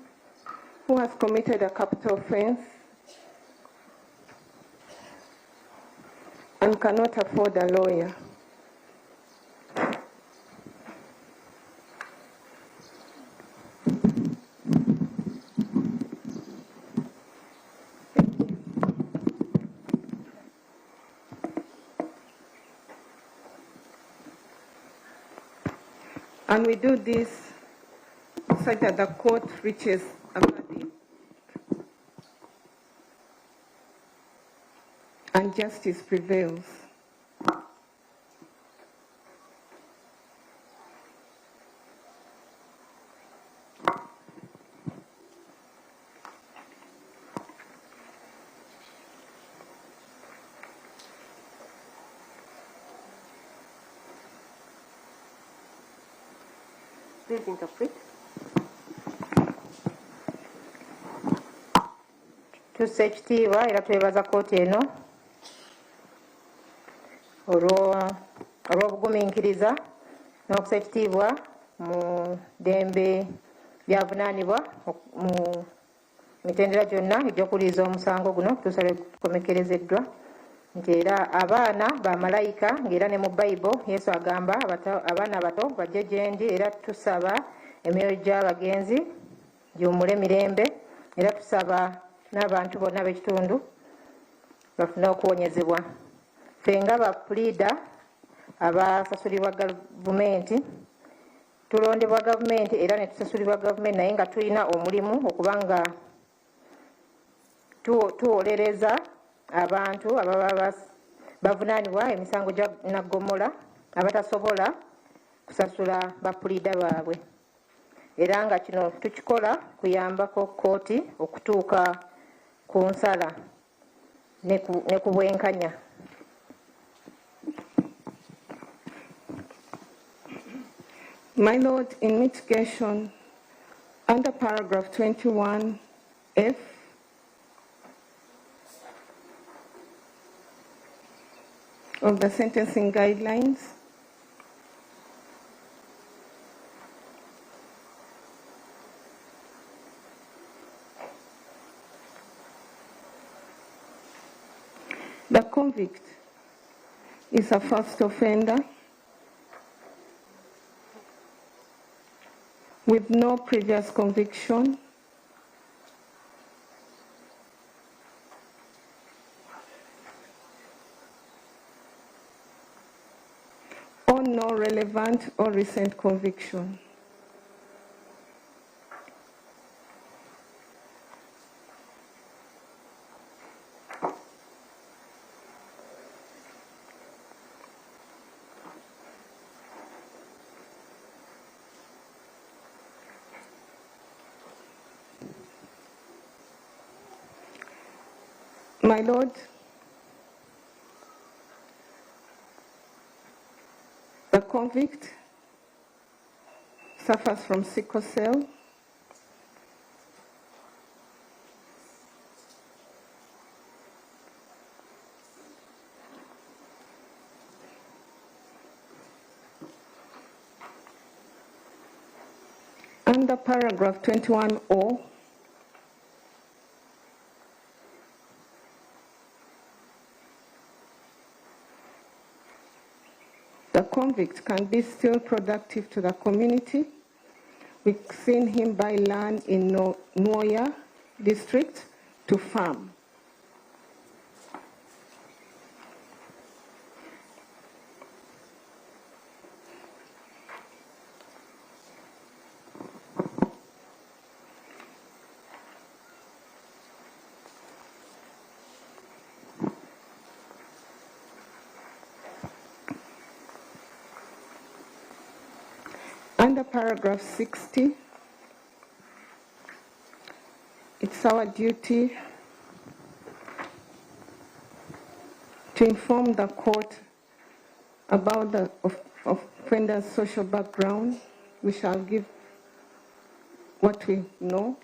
who has committed a capital offense and cannot afford a lawyer. And we do this such that the court reaches a verdict and justice prevails. Please interpret. Tussa ekitiibwa era twebaza kooti eno olw'obugumiikiriza n'okussa ekitiibwa mu ddembe byavunaanibwa mu mitendera gyonna egy'okuliiza omusango guno kutuusa lwe gukomekerezeddwa nti era abaana ba malayika ng'era ne mu bayibuli yesu agamba abaana abato bajje gye ndi era tusaba emyoyo gy'abagenzi giwummule mirembe era tusaba n'abantu bonna b'ekitundu bafune okuwonyezebwa ffe nga bapuliida abasasulibwa gavumenti tulondebwa gavumenti era ne tusasulibwa gavumenti naye nga tulina omulimu okuba nga tuwolereza abantu ababa bavunaanibwa emisango gya naggomola abatasobola kusasula bapuliida baabwe era nga kino tukikola kuyambako kkooti okutuuka ku nsala ne ku bwenkanya. My Lord, in mitigation, under paragraph 21F, of the sentencing guidelines, the convict is a first offender with no previous conviction, or no relevant or recent conviction. My Lord, the convict suffers from sickle cell. Under paragraph 21O, the convict can be still productive to the community. We've seen him buy land in Nuoya district to farm. Under paragraph 60, it's our duty to inform the court about the offender's social background. We shall give what we know.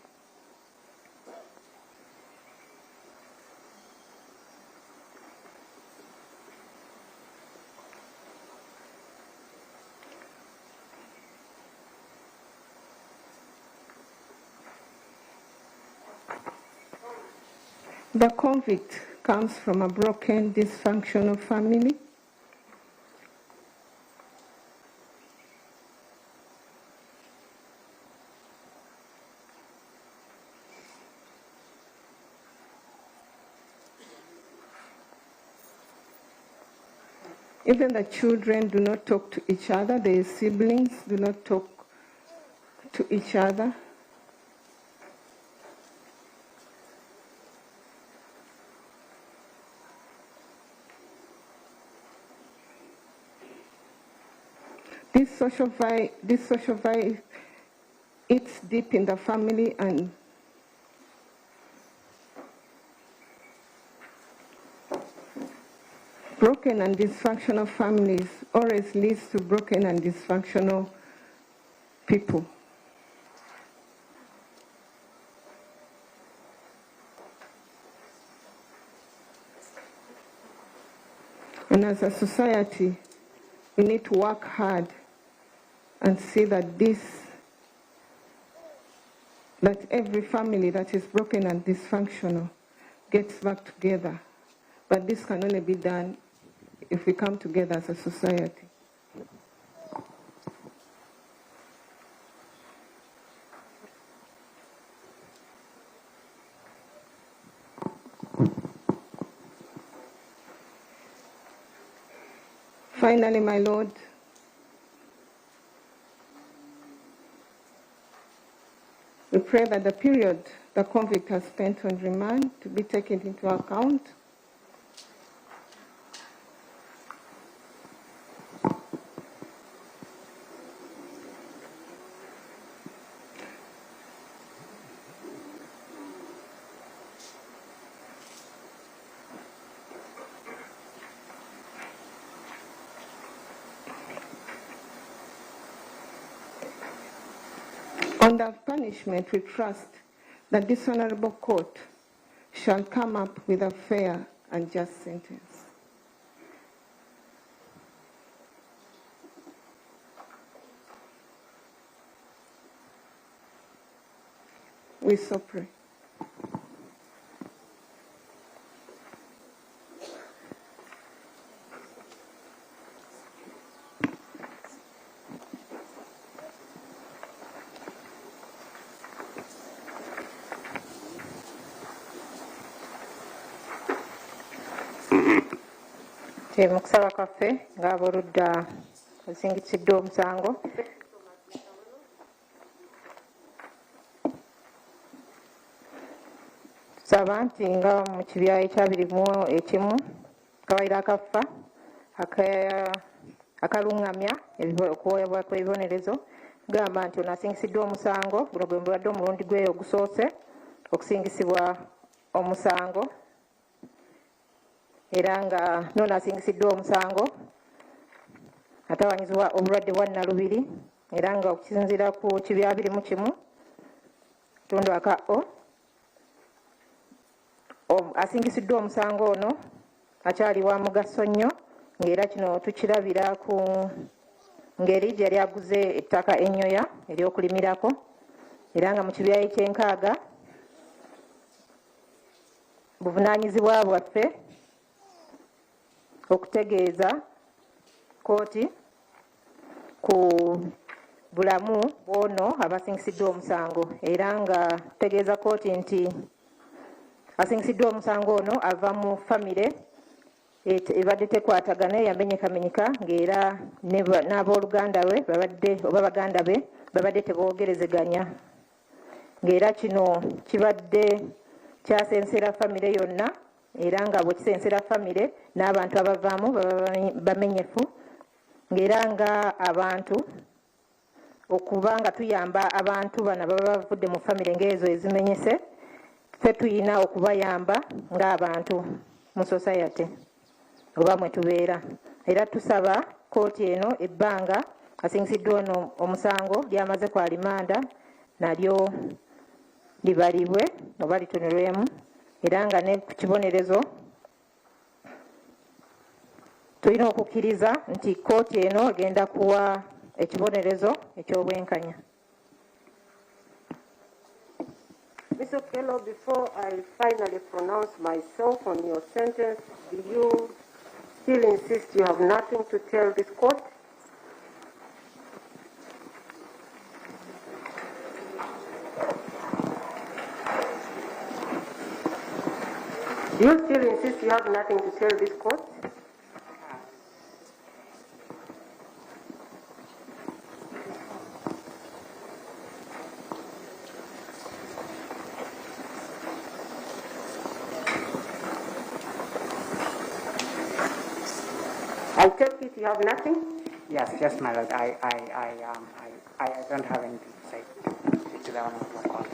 The convict comes from a broken, dysfunctional family. Even the children do not talk to each other. Their siblings do not talk to each other. This social vibe eats deep in the family, and broken and dysfunctional families always leads to broken and dysfunctional people. And as a society, we need to work hard and see that this that every family that is broken and dysfunctional gets back together. But this can only be done if we come together as a society. Finally, my Lord, we pray that the period the convict has spent on remand to be taken into account. Under punishment, we trust that this honorable court shall come up with a fair and just sentence. We so pray. Mukusaba kwaffe ng'aboludda ozingisiddwa omusango. Tusaba nti nga mu kibya ekya 21 kabaire akafa akalungamya okuweebwa kw'ebibonerezo gamba nti ono asingisiddwa omusango guno gwe mbadde omulundi gwe ogusoose okusingisibwa omusango era nga nono asingisiddwa omusango atawanyizibwa obulwadde bwa nnalubiri era nga okusinziira ku kibya 21 tundu aka asingisiddwa omusango ono akyali wa mugaso nnyo ng'era kino tukirabira ku ngeri gye yali aguze ettaka ennyoya ery'okulimirako era nga mu kibya eky'enkaaga buvunaanyizibwa bwaffe okutegeeza kooti ku bulamu bw'ono abasingisiddwa omusango era nga tutegeeza kooti nti asingisiddwa omusango ono ava mu famire ebadde tekwatagana yamenyekamenyeka ng'era n'abooluganda lwe oba baganda be babadde teboogerezeganya ng'era kino kibadde kyasensera famire yonna era nga bwekisensera famire n'abantu abavaamu baba bamenyefu ng'era nga abantu okuba nga tuyamba abantu bano baba bavudde mu famire ng'ezo ezimenyese ffe tuyina okubayamba ng'abantu mu society oba mwe tubeera era tusaba kooti eno ebbanga asingisiddwa ono omusango lyamaze kwa limanda nalyo libalibwe oba litunulwemu era nga ne ku kibonerezo tulina okukkiriza nti kooti eno egenda kuwa ekibonerezo eky'obwenkanya. Ms. Okello, before I finally pronounce myself on your sentence, do you still insist you have nothing to tell this court? Do you still insist you have nothing to tell this court? I take it you have nothing? Yes, my lord. I don't have anything to say to the honorable court.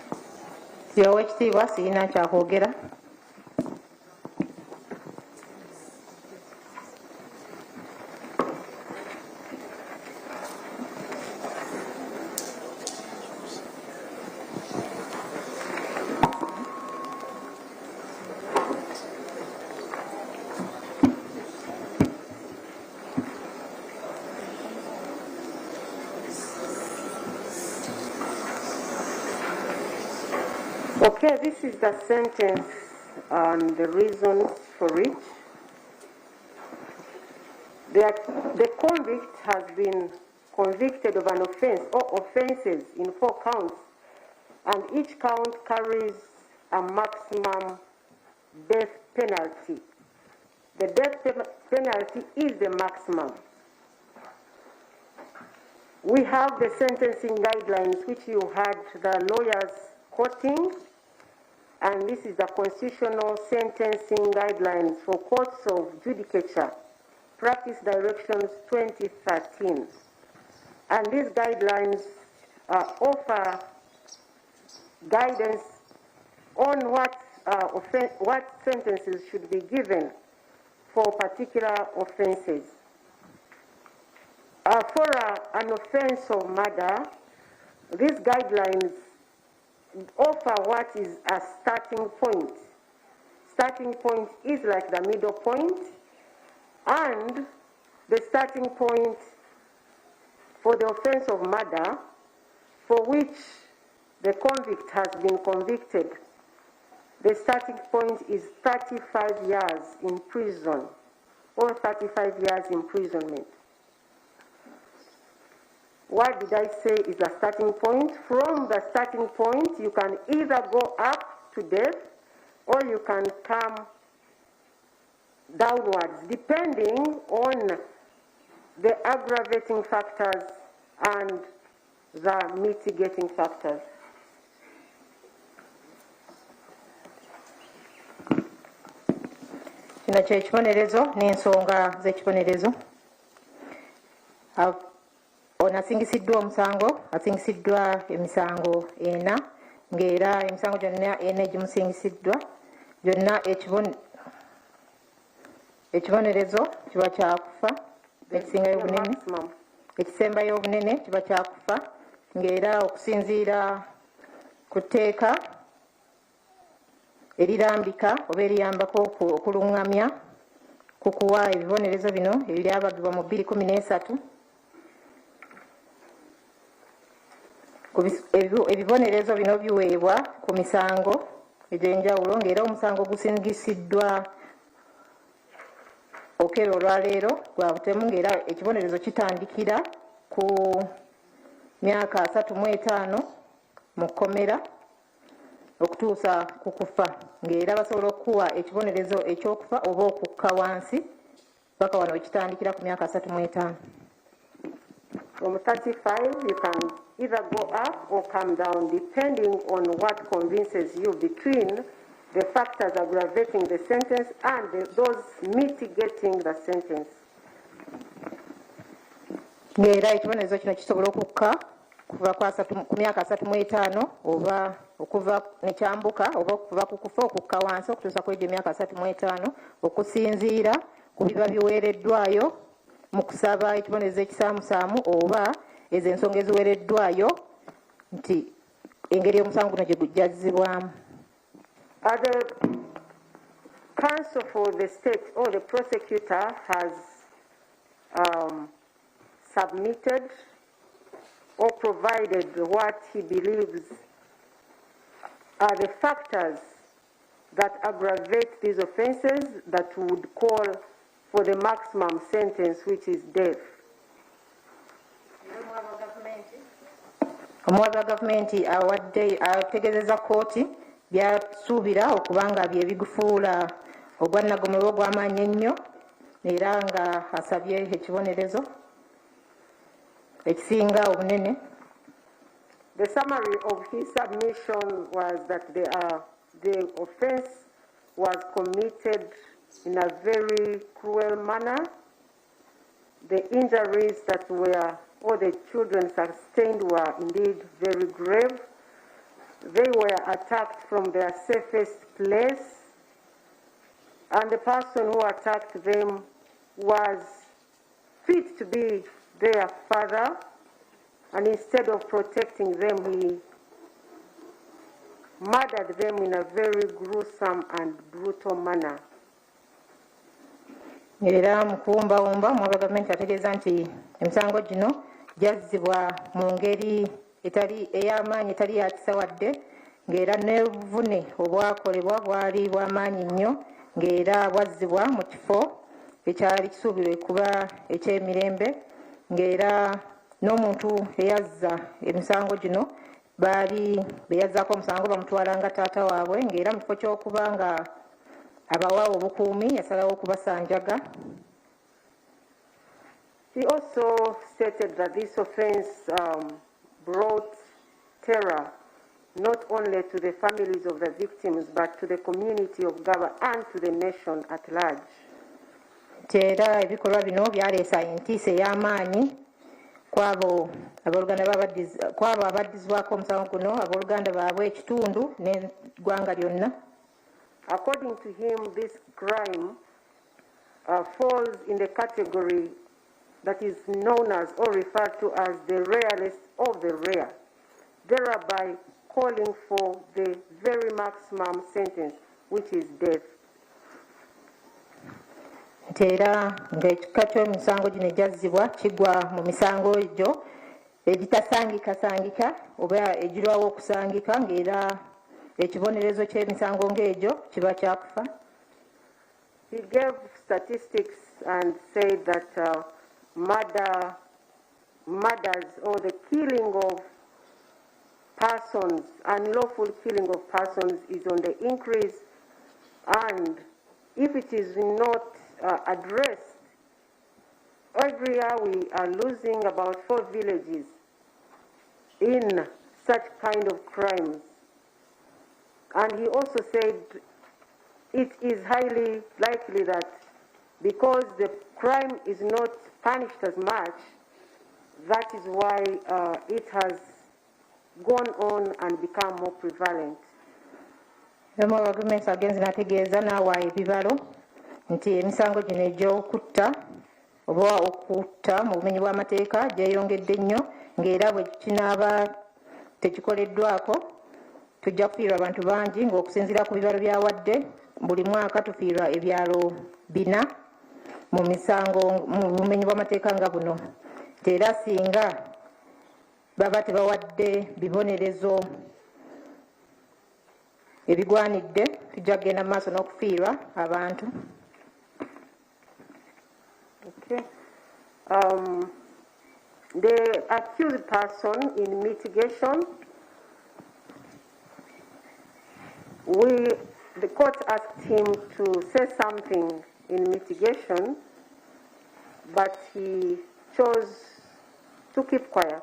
Sibawa ekitiibwa sirina kyakwogera. Okay, this is the sentence and the reasons for it. The convict has been convicted of an offense or offenses in 4 counts, and each count carries a maximum death penalty. The death penalty is the maximum. We have the sentencing guidelines, which you had the lawyers quoting, and this is the constitutional sentencing guidelines for courts of judicature, practice directions 2013. And these guidelines offer guidance on what sentences should be given for particular offenses. For an offense of murder, these guidelines offer what is a starting point. Starting point is like the middle point, and the starting point for the offense of murder for which the convict has been convicted, the starting point is 35 years in prison or 35 years imprisonment. What did I say is the starting point? From the starting point, you can either go up to death or you can come downwards, depending on the aggravating factors and the mitigating factors. Kino kye kibonerezo n'ensonga z'ekibonerezo. Ono asingisiddwa omusango, asingisiddwa emisango 4, ng'era emisango gyonna 4 egimusingisiddwa gyonna ekibonerezo kiba kyakufa, ekisingayo obunene, ekisembayo obunene kiba kyakufa, ng'era okusinziira ku tteeka erirambika oba eriyambako okulungamya ku kuwa ebibonerezo bino ebyabagibwa mu 2013. Ebibonerezo bino biweebwa ku misango egy'enjawulo, ng'era omusango gusingisiddwa Okello olwaleero gwa butemu, ng'era ekibonerezo kitandikira ku myaka 35 mu kkomera okutuusa ku kufa, ng'era basobola okuwa ekibonerezo ekyokufa oba okukka wansi paka wano ekitandikira ku myaka 35. From 35, you can either go up or come down, depending on what convinces you between the factors aggravating the sentence and those mitigating the sentence. Ng'era ekibonerezo kino kisobola okukka kuva ku myaka 35 oba okuva nekyambuka oba okuva ku kufa okukka wansi okutuusa kw'egyo emyaka 35 okusinziira ku biba biweereddwayo mu kusaba ekibonerezo ekisaamusaamu oba ezo ensonga eziweereddwayo nti engeri omusango guno gye gujjazibwamu. The counsel for the state or the prosecutor has submitted or provided what he believes are the factors that aggravate these offenses that would call for the maximum sentence, which is death. Omuwabi wa gavumenti ategeezezza kkooti byasuubira okuba nga bye bigufuula ogwannagomero ogw'amaanyi ennyo, era nga asabye ekibonerezo ekisinga obunene. The summary of his submission was that the offense was committed in a very cruel manner. The injuries that were, or the children sustained, were indeed very grave. They were attacked from their safest place, and the person who attacked them was fit to be their father, and instead of protecting them, he murdered them in a very gruesome and brutal manner. Era mu kuwumbawumba omuwabi wa gavumenti ategeeza nti emisango gino gyazzibwa mu ngeri ey'amaanyi etali ya kisa wadde, ng'era n'obuvune obwakolebwa bwali bw'amaanyi nnyo ng'era bwazzibwa mu kifo ekyali kisuubirwa kuba eky'emirembe ng'era n'omuntu eyazza emisango gino beyazzaako omusango bamutwala nga taata waabwe ng'era mu kifo ky'okuba nga abawaawo obukuumi yasalawo okubasanjaga. He also stated that this offense brought terror not only to the families of the victims but to the community of Gaba and to the nation at large. Era ebikolwa bino byaleesa entiisa ey'amaanyi kwabo abaddizibwako omusango guno abooluganda baabwe ekitundu n'eggwanga lyonna. According to him, this crime falls in the category that is known as or referred to as the rarest of the rare, thereby calling for the very maximum sentence, which is death. Era ng'ekika ky'emisango gino egyazzibwa kigwa mu misango egyo egitasangika oba egirwawo okusangika ng'era ekibonerezo ky'emisango ng'egyo kiba kyakufa. He gave statistics and said that murders or the killing of persons, unlawful killing of persons is on the increase, and if it is not addressed, every year we are losing about 4 villages in such kind of crimes. And he also said it is highly likely that because the crime is not punished as much, that is why it has gone on and become more prevalent. Agreements against nategeeza n'awaayo ebibalo nti emisango gino egy'okutta oba okutta mu bumenyi bw'amateeka gyeyongedde nnyo ng'era bwe kinaaba tekikoleddwako tujja kufiirwa abantu bangi ng'okusinziira ku bibalo byawadde buli mwaka tufiirwa ebyalo 4 mu misango mu bumenyi bw'amateeka nga buno. Era singa baba tebawadde bibonerezo ebigwanidde tujja kugenda mu maaso n'okufiirwa abantu. Okay. The accused person in mitigation, the court asked him to say something in mitigation, but he chose to keep quiet.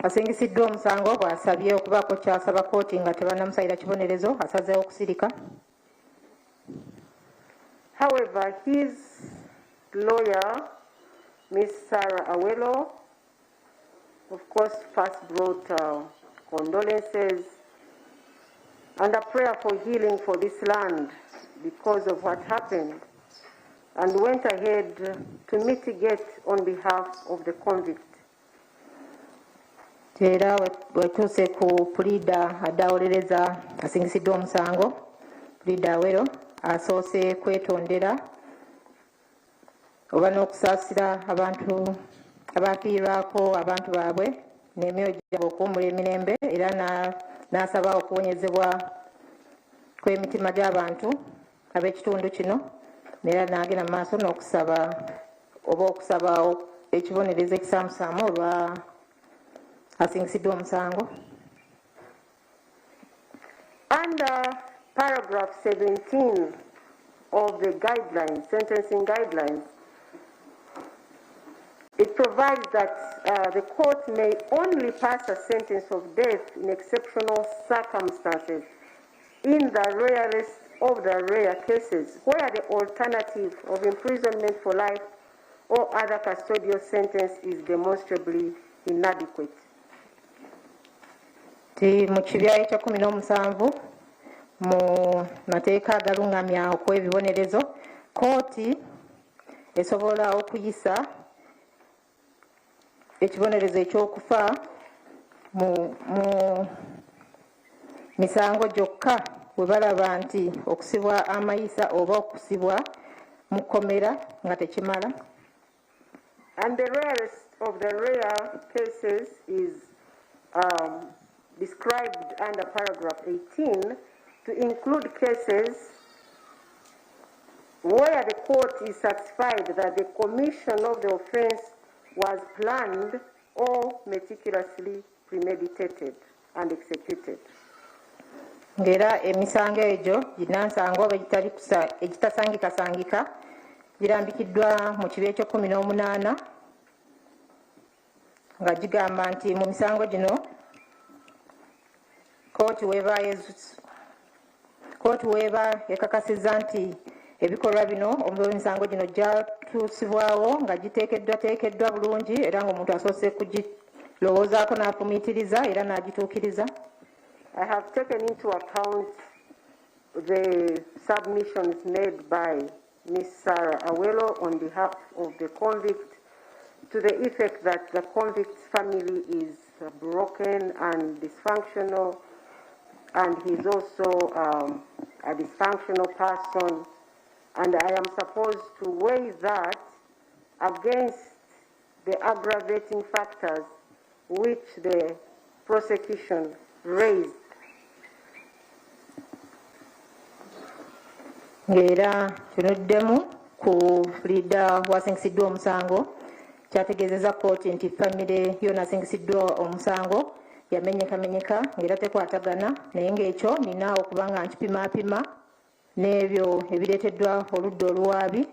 Asingisiddwa omusango bw'asabye okubaako kyasaba kooti nga tebannamusayira kibonerezo asazeewo okusirika. However, his lawyer, Ms. Sarah Okello, of course, first brought condolences and a prayer for healing for this land because of what happened, and went ahead to mitigate on behalf of the convict. Era wetuuse ku puliida addawolereza asingisiddwa omusango puliida Awero asoose kwetondera oba n'okusaasira abantu abafiirwako abantu baabwe n'emyoyo gyabwe okuwummula emirembe era n'asaba okuwonyezebwa kw'emitima gy'abantu ab'ekitundu kino era n'agenda mu maaso n'okusaba oba okusaba ekibonerezo ekisaamusaamu olwa asingisiddwa omusango. Under paragraph 17 of the guidelines, sentencing guidelines, it provides that the court may only pass a sentence of death in exceptional circumstances in the rarest of the rare cases where the alternative of imprisonment for life or other custodial sentence is demonstrably inadequate. Mu kibyayi kya 17 mu mateeka agalungamya okw'ebibonerezo kooti esobola okuyisa ekibonerezo ekyokufa mu misango gyokka bwe balaba nti okusibwa amayisa oba okusibwa mu kkomera nga tekimala. And the rarest of the rare cases is described under paragraph 18 to include cases where the court is satisfied that the commission of the offense was planned or meticulously premeditated and executed. Ngera emisango egyo ginansango oba egitasangika girambikiddwa mu kibe ekyo 18 nga gigamba nti mu misango gino kooti weeba ekakasizza nti ebikolwa bino emisango gino gyatuusibwawo nga giteekeddwa bulungi era ng'omuntu asoose kugirowoozaako n'afumiitiriza era n'agituukiriza. I have taken into account the submissions made by Ms. Sarah Okello on behalf of the convict to the effect that the convict's family is broken and dysfunctional, and he's also a dysfunctional person, and I am supposed to weigh that against the aggravating factors which the prosecution raised. Ngera kinuddemu ku leader wasingisiddwa omusango kyategeezezza kooti nti famire yona asingisiddwa omusango yamenyekamenyeka ngera tekwatagana naye ng'ekyo nina okuba nga nkipimaapima n'ebyo ebireeteddwa oludda oluwaabi.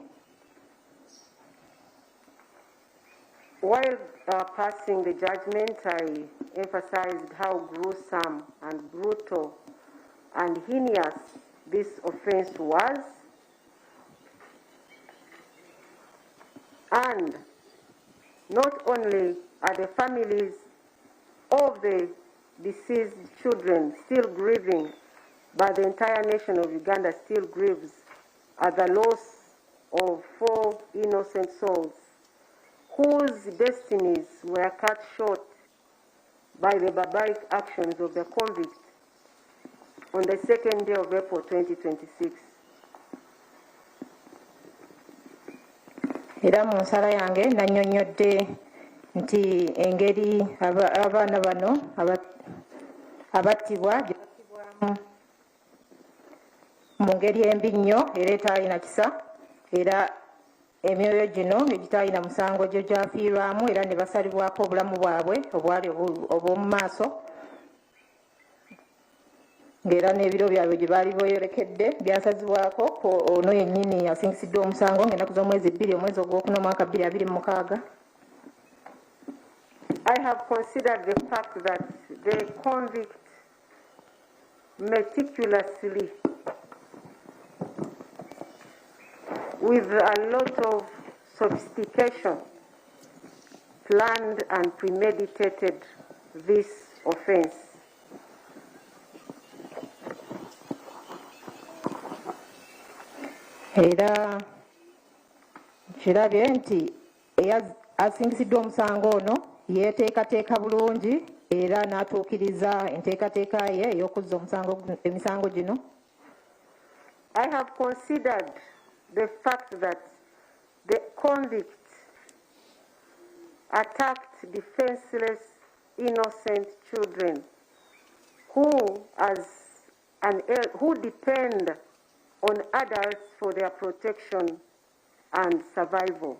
While passing the judgment, I emphasized how gruesome and brutal and heinous this offense was, and not only are the families of the deceased children still grieving, but the entire nation of Uganda still grieves at the loss of 4 innocent souls whose destinies were cut short by the barbaric actions of the convict on the 2nd day of April 2026. Era mu nsala yange nannyonnyodde nti engeri abaana bano abattibwa gyebattibwamu mu ngeri embi nnyo era etaalina kisa, era emyoyo gino egitaalina musango gyo gyafiirwamu era ne basalibwako obulamu bwabwe obwali obw'omu maaso, ng'era n'ebiro byabwe gye baali beeyolekedde byasazibwako ono yennyini asingisiddwa omusango ng'ennaku z'omwezi 2 omwezi ogwokuna omwaka 2026. I have considered the fact that the convict meticulously, with a lot of sophistication, planned and premeditated this offense. Era kirabye nti asingisiddwa omusango ono yeeteekateeka bulungi era n'atuukiriza enteekateeka ye ey'okuzza emisango gino. I have considered the fact that the convict attacked defenseless, innocent children who depend on adults for their protection and survival.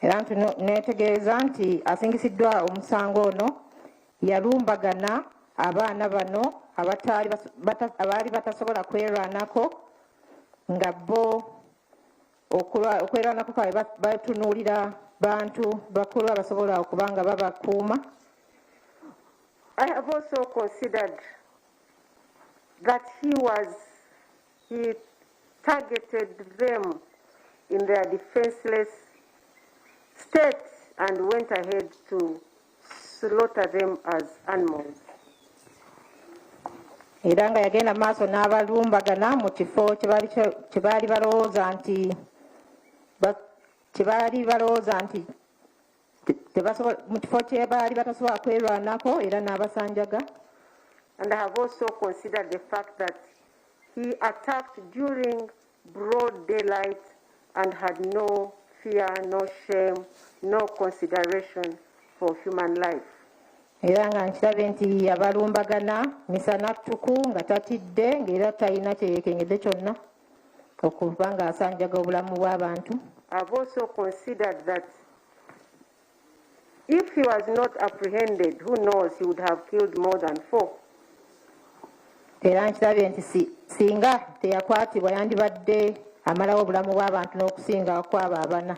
Era neetegeeza nti asingisiddwa omusango ono yalumbagana abaana bano abaali batasobola kwerwanako nga bo okwerwanako kwabe batunuulira bantu bakulu abasobola okuba nga babakuuma. I have also considered that he targeted them in their defenseless state and went ahead to slaughter them as animals. Era nga yagenda maaso n'abalumbagana mu kifo kye baali balowooza nti mu kifo kye baali batasobola kwerwanako era n'abasanjaga. And I have also considered the fact that he attacked during broad daylight and had no fear, no shame, no consideration for human life. era nga nkirabe nti abalumbagana misana ttuku nga tatidde ng'era talina kyeyeekengedde kyonna okuba ng'asanjaga obulamu bw'abantu. I've also considered that if he was not apprehended, who knows, he would have killed more than 4. Era nkirabe nti singa teyakwatibwa yandibadde amalawo obulamu bw'abantu n'okusinga kwabo abana.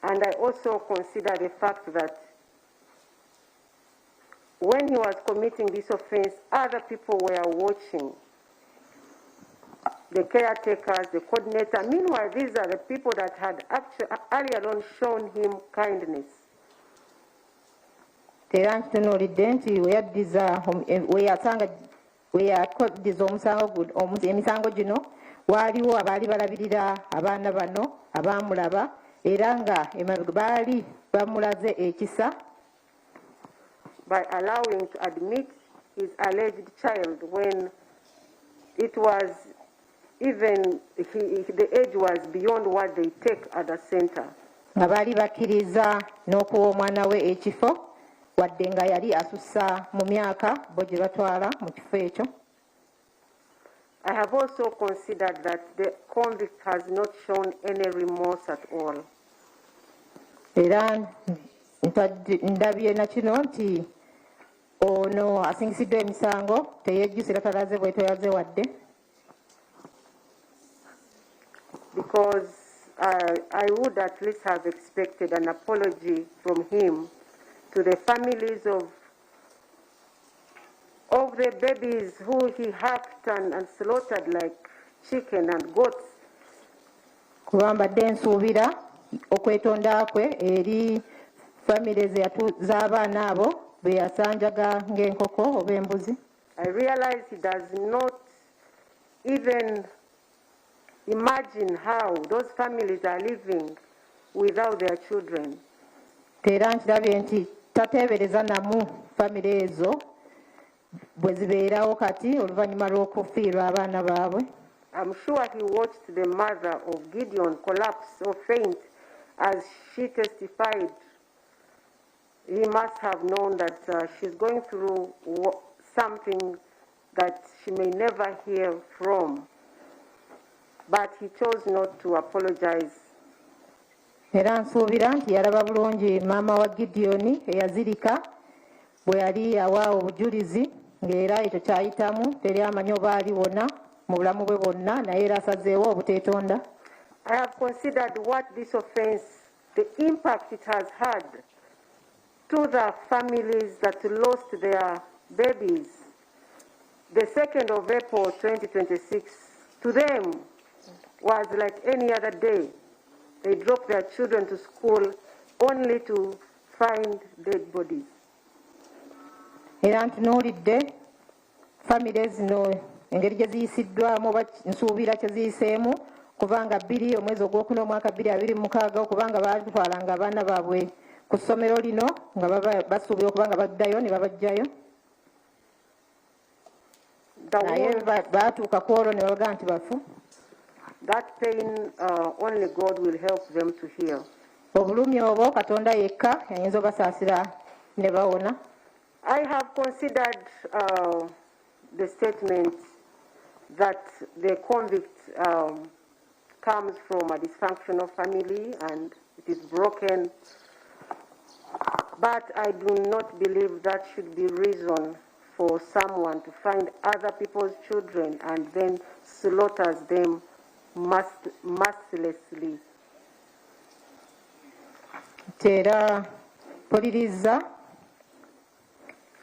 And I also consider the fact that when he was committing this offense, other people were watching. The caretakers, the coordinator. Meanwhile, these are the people that had actually earlier on shown him kindness. Era ntunuulidde nti weyakoddiza emisango gino waaliwo abaali balabirira abaana bano abaamulaba era nga baali bamulaze ekisa by allowing to admit his alleged child when it was even the age was beyond what they take at the center. Nga baali bakkiriza n'okuwa omwana we ekifo wadde nga yali asussa mu myaka bo gye batwala mu kifo ekyo. I have also considered that the convict has not shown any remorse at all. Era ndabye na kino nti ono asingisiddwa emisango teyejjusa era talaze bwetoyaze wadde. Because I would at least have expected an apology from him to the families of the babies who he hacked and slaughtered like chicken and goats. Kuba mbadde nsuubira okwetonda kwe eri family z'abaana abo be yasanjaga ng'enkoko oba embuzi. I realize he does not even imagine how those families are living without their children. Era nkirabye nti tateebereza namu family ezo bwe zibeerawo kati oluvannyuma lw'okufiirwa abaana baabwe. I'm sure he watched the mother of Gideon collapse or faint as she testified. He must have known that she's going through something that she may never hear from. But he chose not to apologize. Era nsuubira nti yalaba bulungi maama wa Gideoni eyazirika bwe yali awa obujulizi ng'era ekyo kyayitamu teri amanyi oba aliwona mu bulamu bwe bwonna naye era asazeewo obuteetonda. I have considered what this offense, the impact it has had to the families that lost their babies. The 2nd of April 2026, to them was like any other day. They dropped their children to school only to find dead bodies. Era ntunuulidde family zino engeri gye ziyisiddwamu oba nsuubira kye ziyiseemu kubanga 2 omwezi ogwokuna omwaka 2026 okubanga baatwalanga abaana baabwe ku ssomero lino nga basuubira okubanga baddayo ne babajjayo naye baatuuka ku olwo ne babaga nti bafu. That pain only God will help them to heal. Obulumi obwo Katonda yekka yayinza obasaasira ne bawona. I have considered the statement that the convict comes from a dysfunctional family and it is broken, but I do not believe that should be reason for someone to find other people's children and then slaughters them mercilessly. Tera poliriza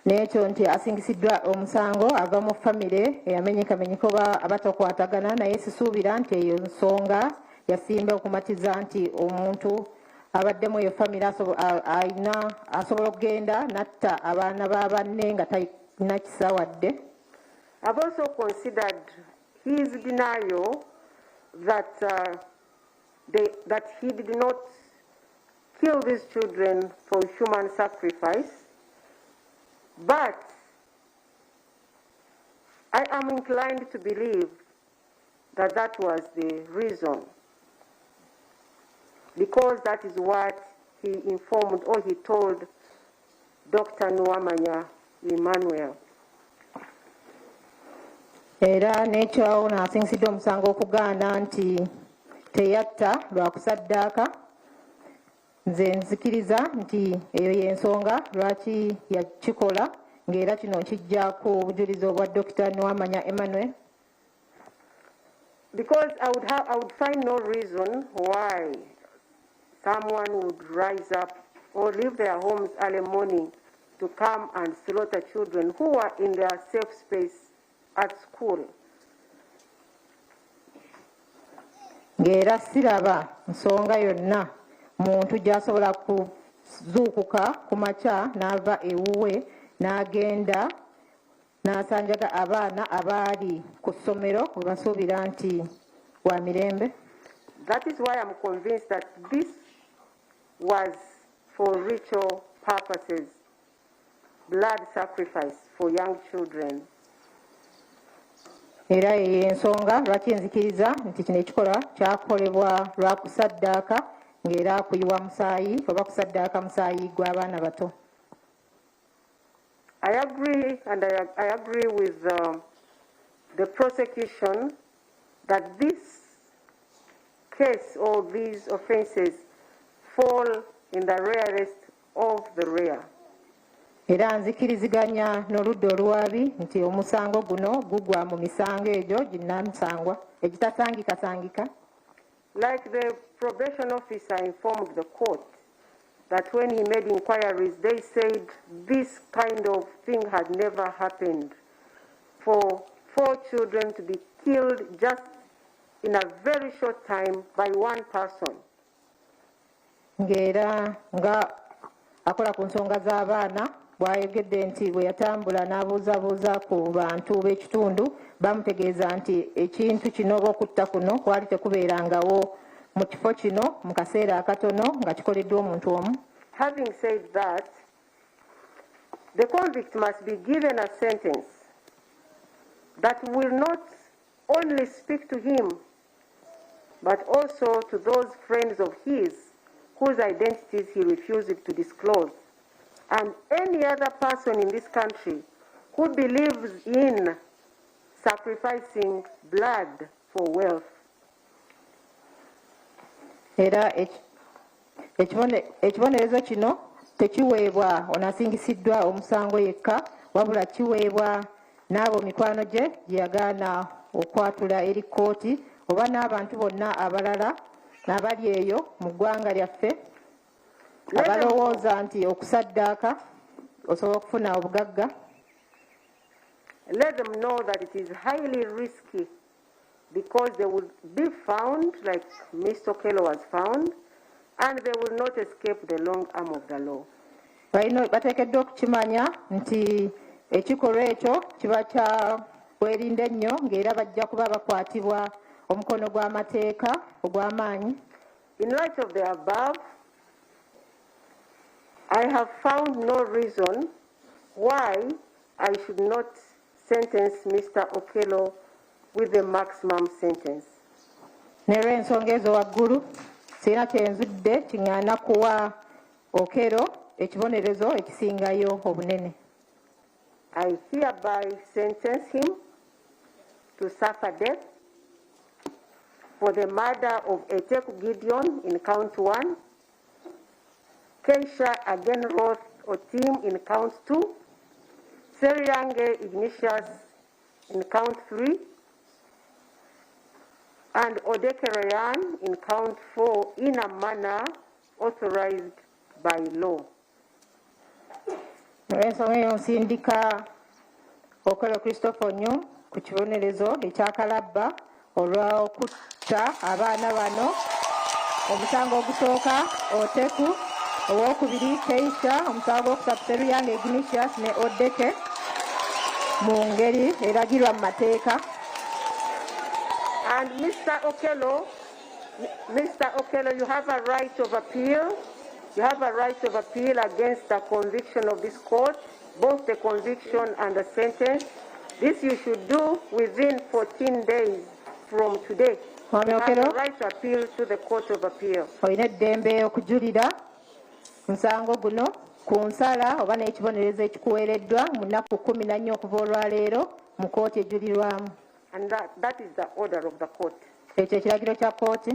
n'ekyo nti asingisiddwa omusango ava mu famire eyamenyekamenyeka oba abatakwatagana naye sisuubira nti eyo nsonga yasimba okumatiza nti omuntu abaddemu eyo famire asobola okugenda natta abaana ba banne nga talina kisa wadde. I've also considered his denial that that he did not kill these children for human sacrifice, but I am inclined to believe that that was the reason, because that is what he informed or he told Dr. Nwamanya Emmanuel. Era n'ekyawo n'asingisidde omusango okugaana nti teyatta lwa kusaddaaka. Nze nzikiriza nti eyo y'ensonga lwaki yakikola ng'era kino kijjaako obujulizi obwa Dr. Nwamanya Emmanuel. Because I would find no reason why someone would rise up or leave their homes early morning to come and slaughter children who are in their safe space at school. Ng'era siraba nsonga yonna muntu gy'asobola kuzuukuka ku makya n'ava ewuwe n'agenda n'asanjaga abaana abaali ku ssomero we basuubira nti wa mirembe. That is why I'm convinced that this was for ritual purposes, blood sacrifice for young children. Era y'ensonga lwaki nzikiriza nti kino ekikolwa kyakolebwa lwa kusaddaaka ng'era kuyiwa musaayi oba kusaddaaka musaayi gw'abaana bato. I agree, and I agree with the prosecution that this case or these offences fall in the rarest of the rare. Era nzikiriziganya n'oludda oluwaabi nti omusango guno gugwa mu misango egyo ginnamisangwa egitasangikasangika. Like the probation officer informed the court that when he made inquiries, they said this kind of thing had never happened. For 4 children to be killed just in a very short time by one person. Ng'era nga akola ku nsonga z'abaana bw'ayogedde nti bwe yatambula n'abuuzabuuza ku bantu b'ekitundu bamutegeeza nti ekintu kino oba okutta kuno kwali tekubeerangawo mu kifo kino mu kaseera akatono nga kikoleddwa omuntu omu. Having said that, the convict must be given a sentence that will not only speak to him, but also to those friends of his whose identities he refuses to disclose, and any other person in this country who believes in sacrificing blood for wealth. Era ekibonerezo kino tekiweebwa onasingisiddwa omusango yekka wabula kiweebwa n'abo mikwano gye gye yagaana okwatula eri kkooti oba n'abantu bonna abalala n'abali eyo mu ggwanga lyaffe abalowooza nti okusaddaaka osobola okufuna obugagga. Let them know that it is highly risky because they will be found like Mr. Okello was found, and they will not escape the long arm of the law. Bateekeddwa okukimanya nti ekikolwa ekyo kiba kya bwerinde nnyo ng'era bajja kuba bakwatibwa omukono gw'amateeka ogw'amaanyi. In light of the above, I have found no reason why I should not sentence Mr. Okello with the maximum sentence. N'olw'ensonga ezo waggulu sirina kyenzudde kiŋŋaana kuwa Okello ekibonerezo ekisingayo obunene. I hereby sentence him to suffer death for the murder of Eteku Gideon in count 1, Keisha Agenroth Otim in count 2, Seriange Ignatius in count 3, and Odekerayan in count 4 in a manner authorized by law. Ensonga eyo nsindika Okello Onyum ku kibonerezo ekyakalabba olw'okutta abaana bano. Omusango ogusooka Oteku, owokubiri Keisha, omusango ogwokusatu Seriange Ignatius ne Odeke mu ngeri eragirwa mu mateeka. And Mr. Okello, you have a right of appeal. You have a right of appeal against the conviction of this court, both the conviction and the sentence. This you should do within 14 days from today. You have the right to appeal to the Court of Appeal. Olina eddembe okujulira musango guno ku nsala oba n'ekibonerezo ekikuweereddwa mu nnaku 14 okuva olwaleero mu kkooti ejulirwamu. And that is the order of the court. Ekyo ekiragiro kya kkooti.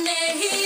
Nehi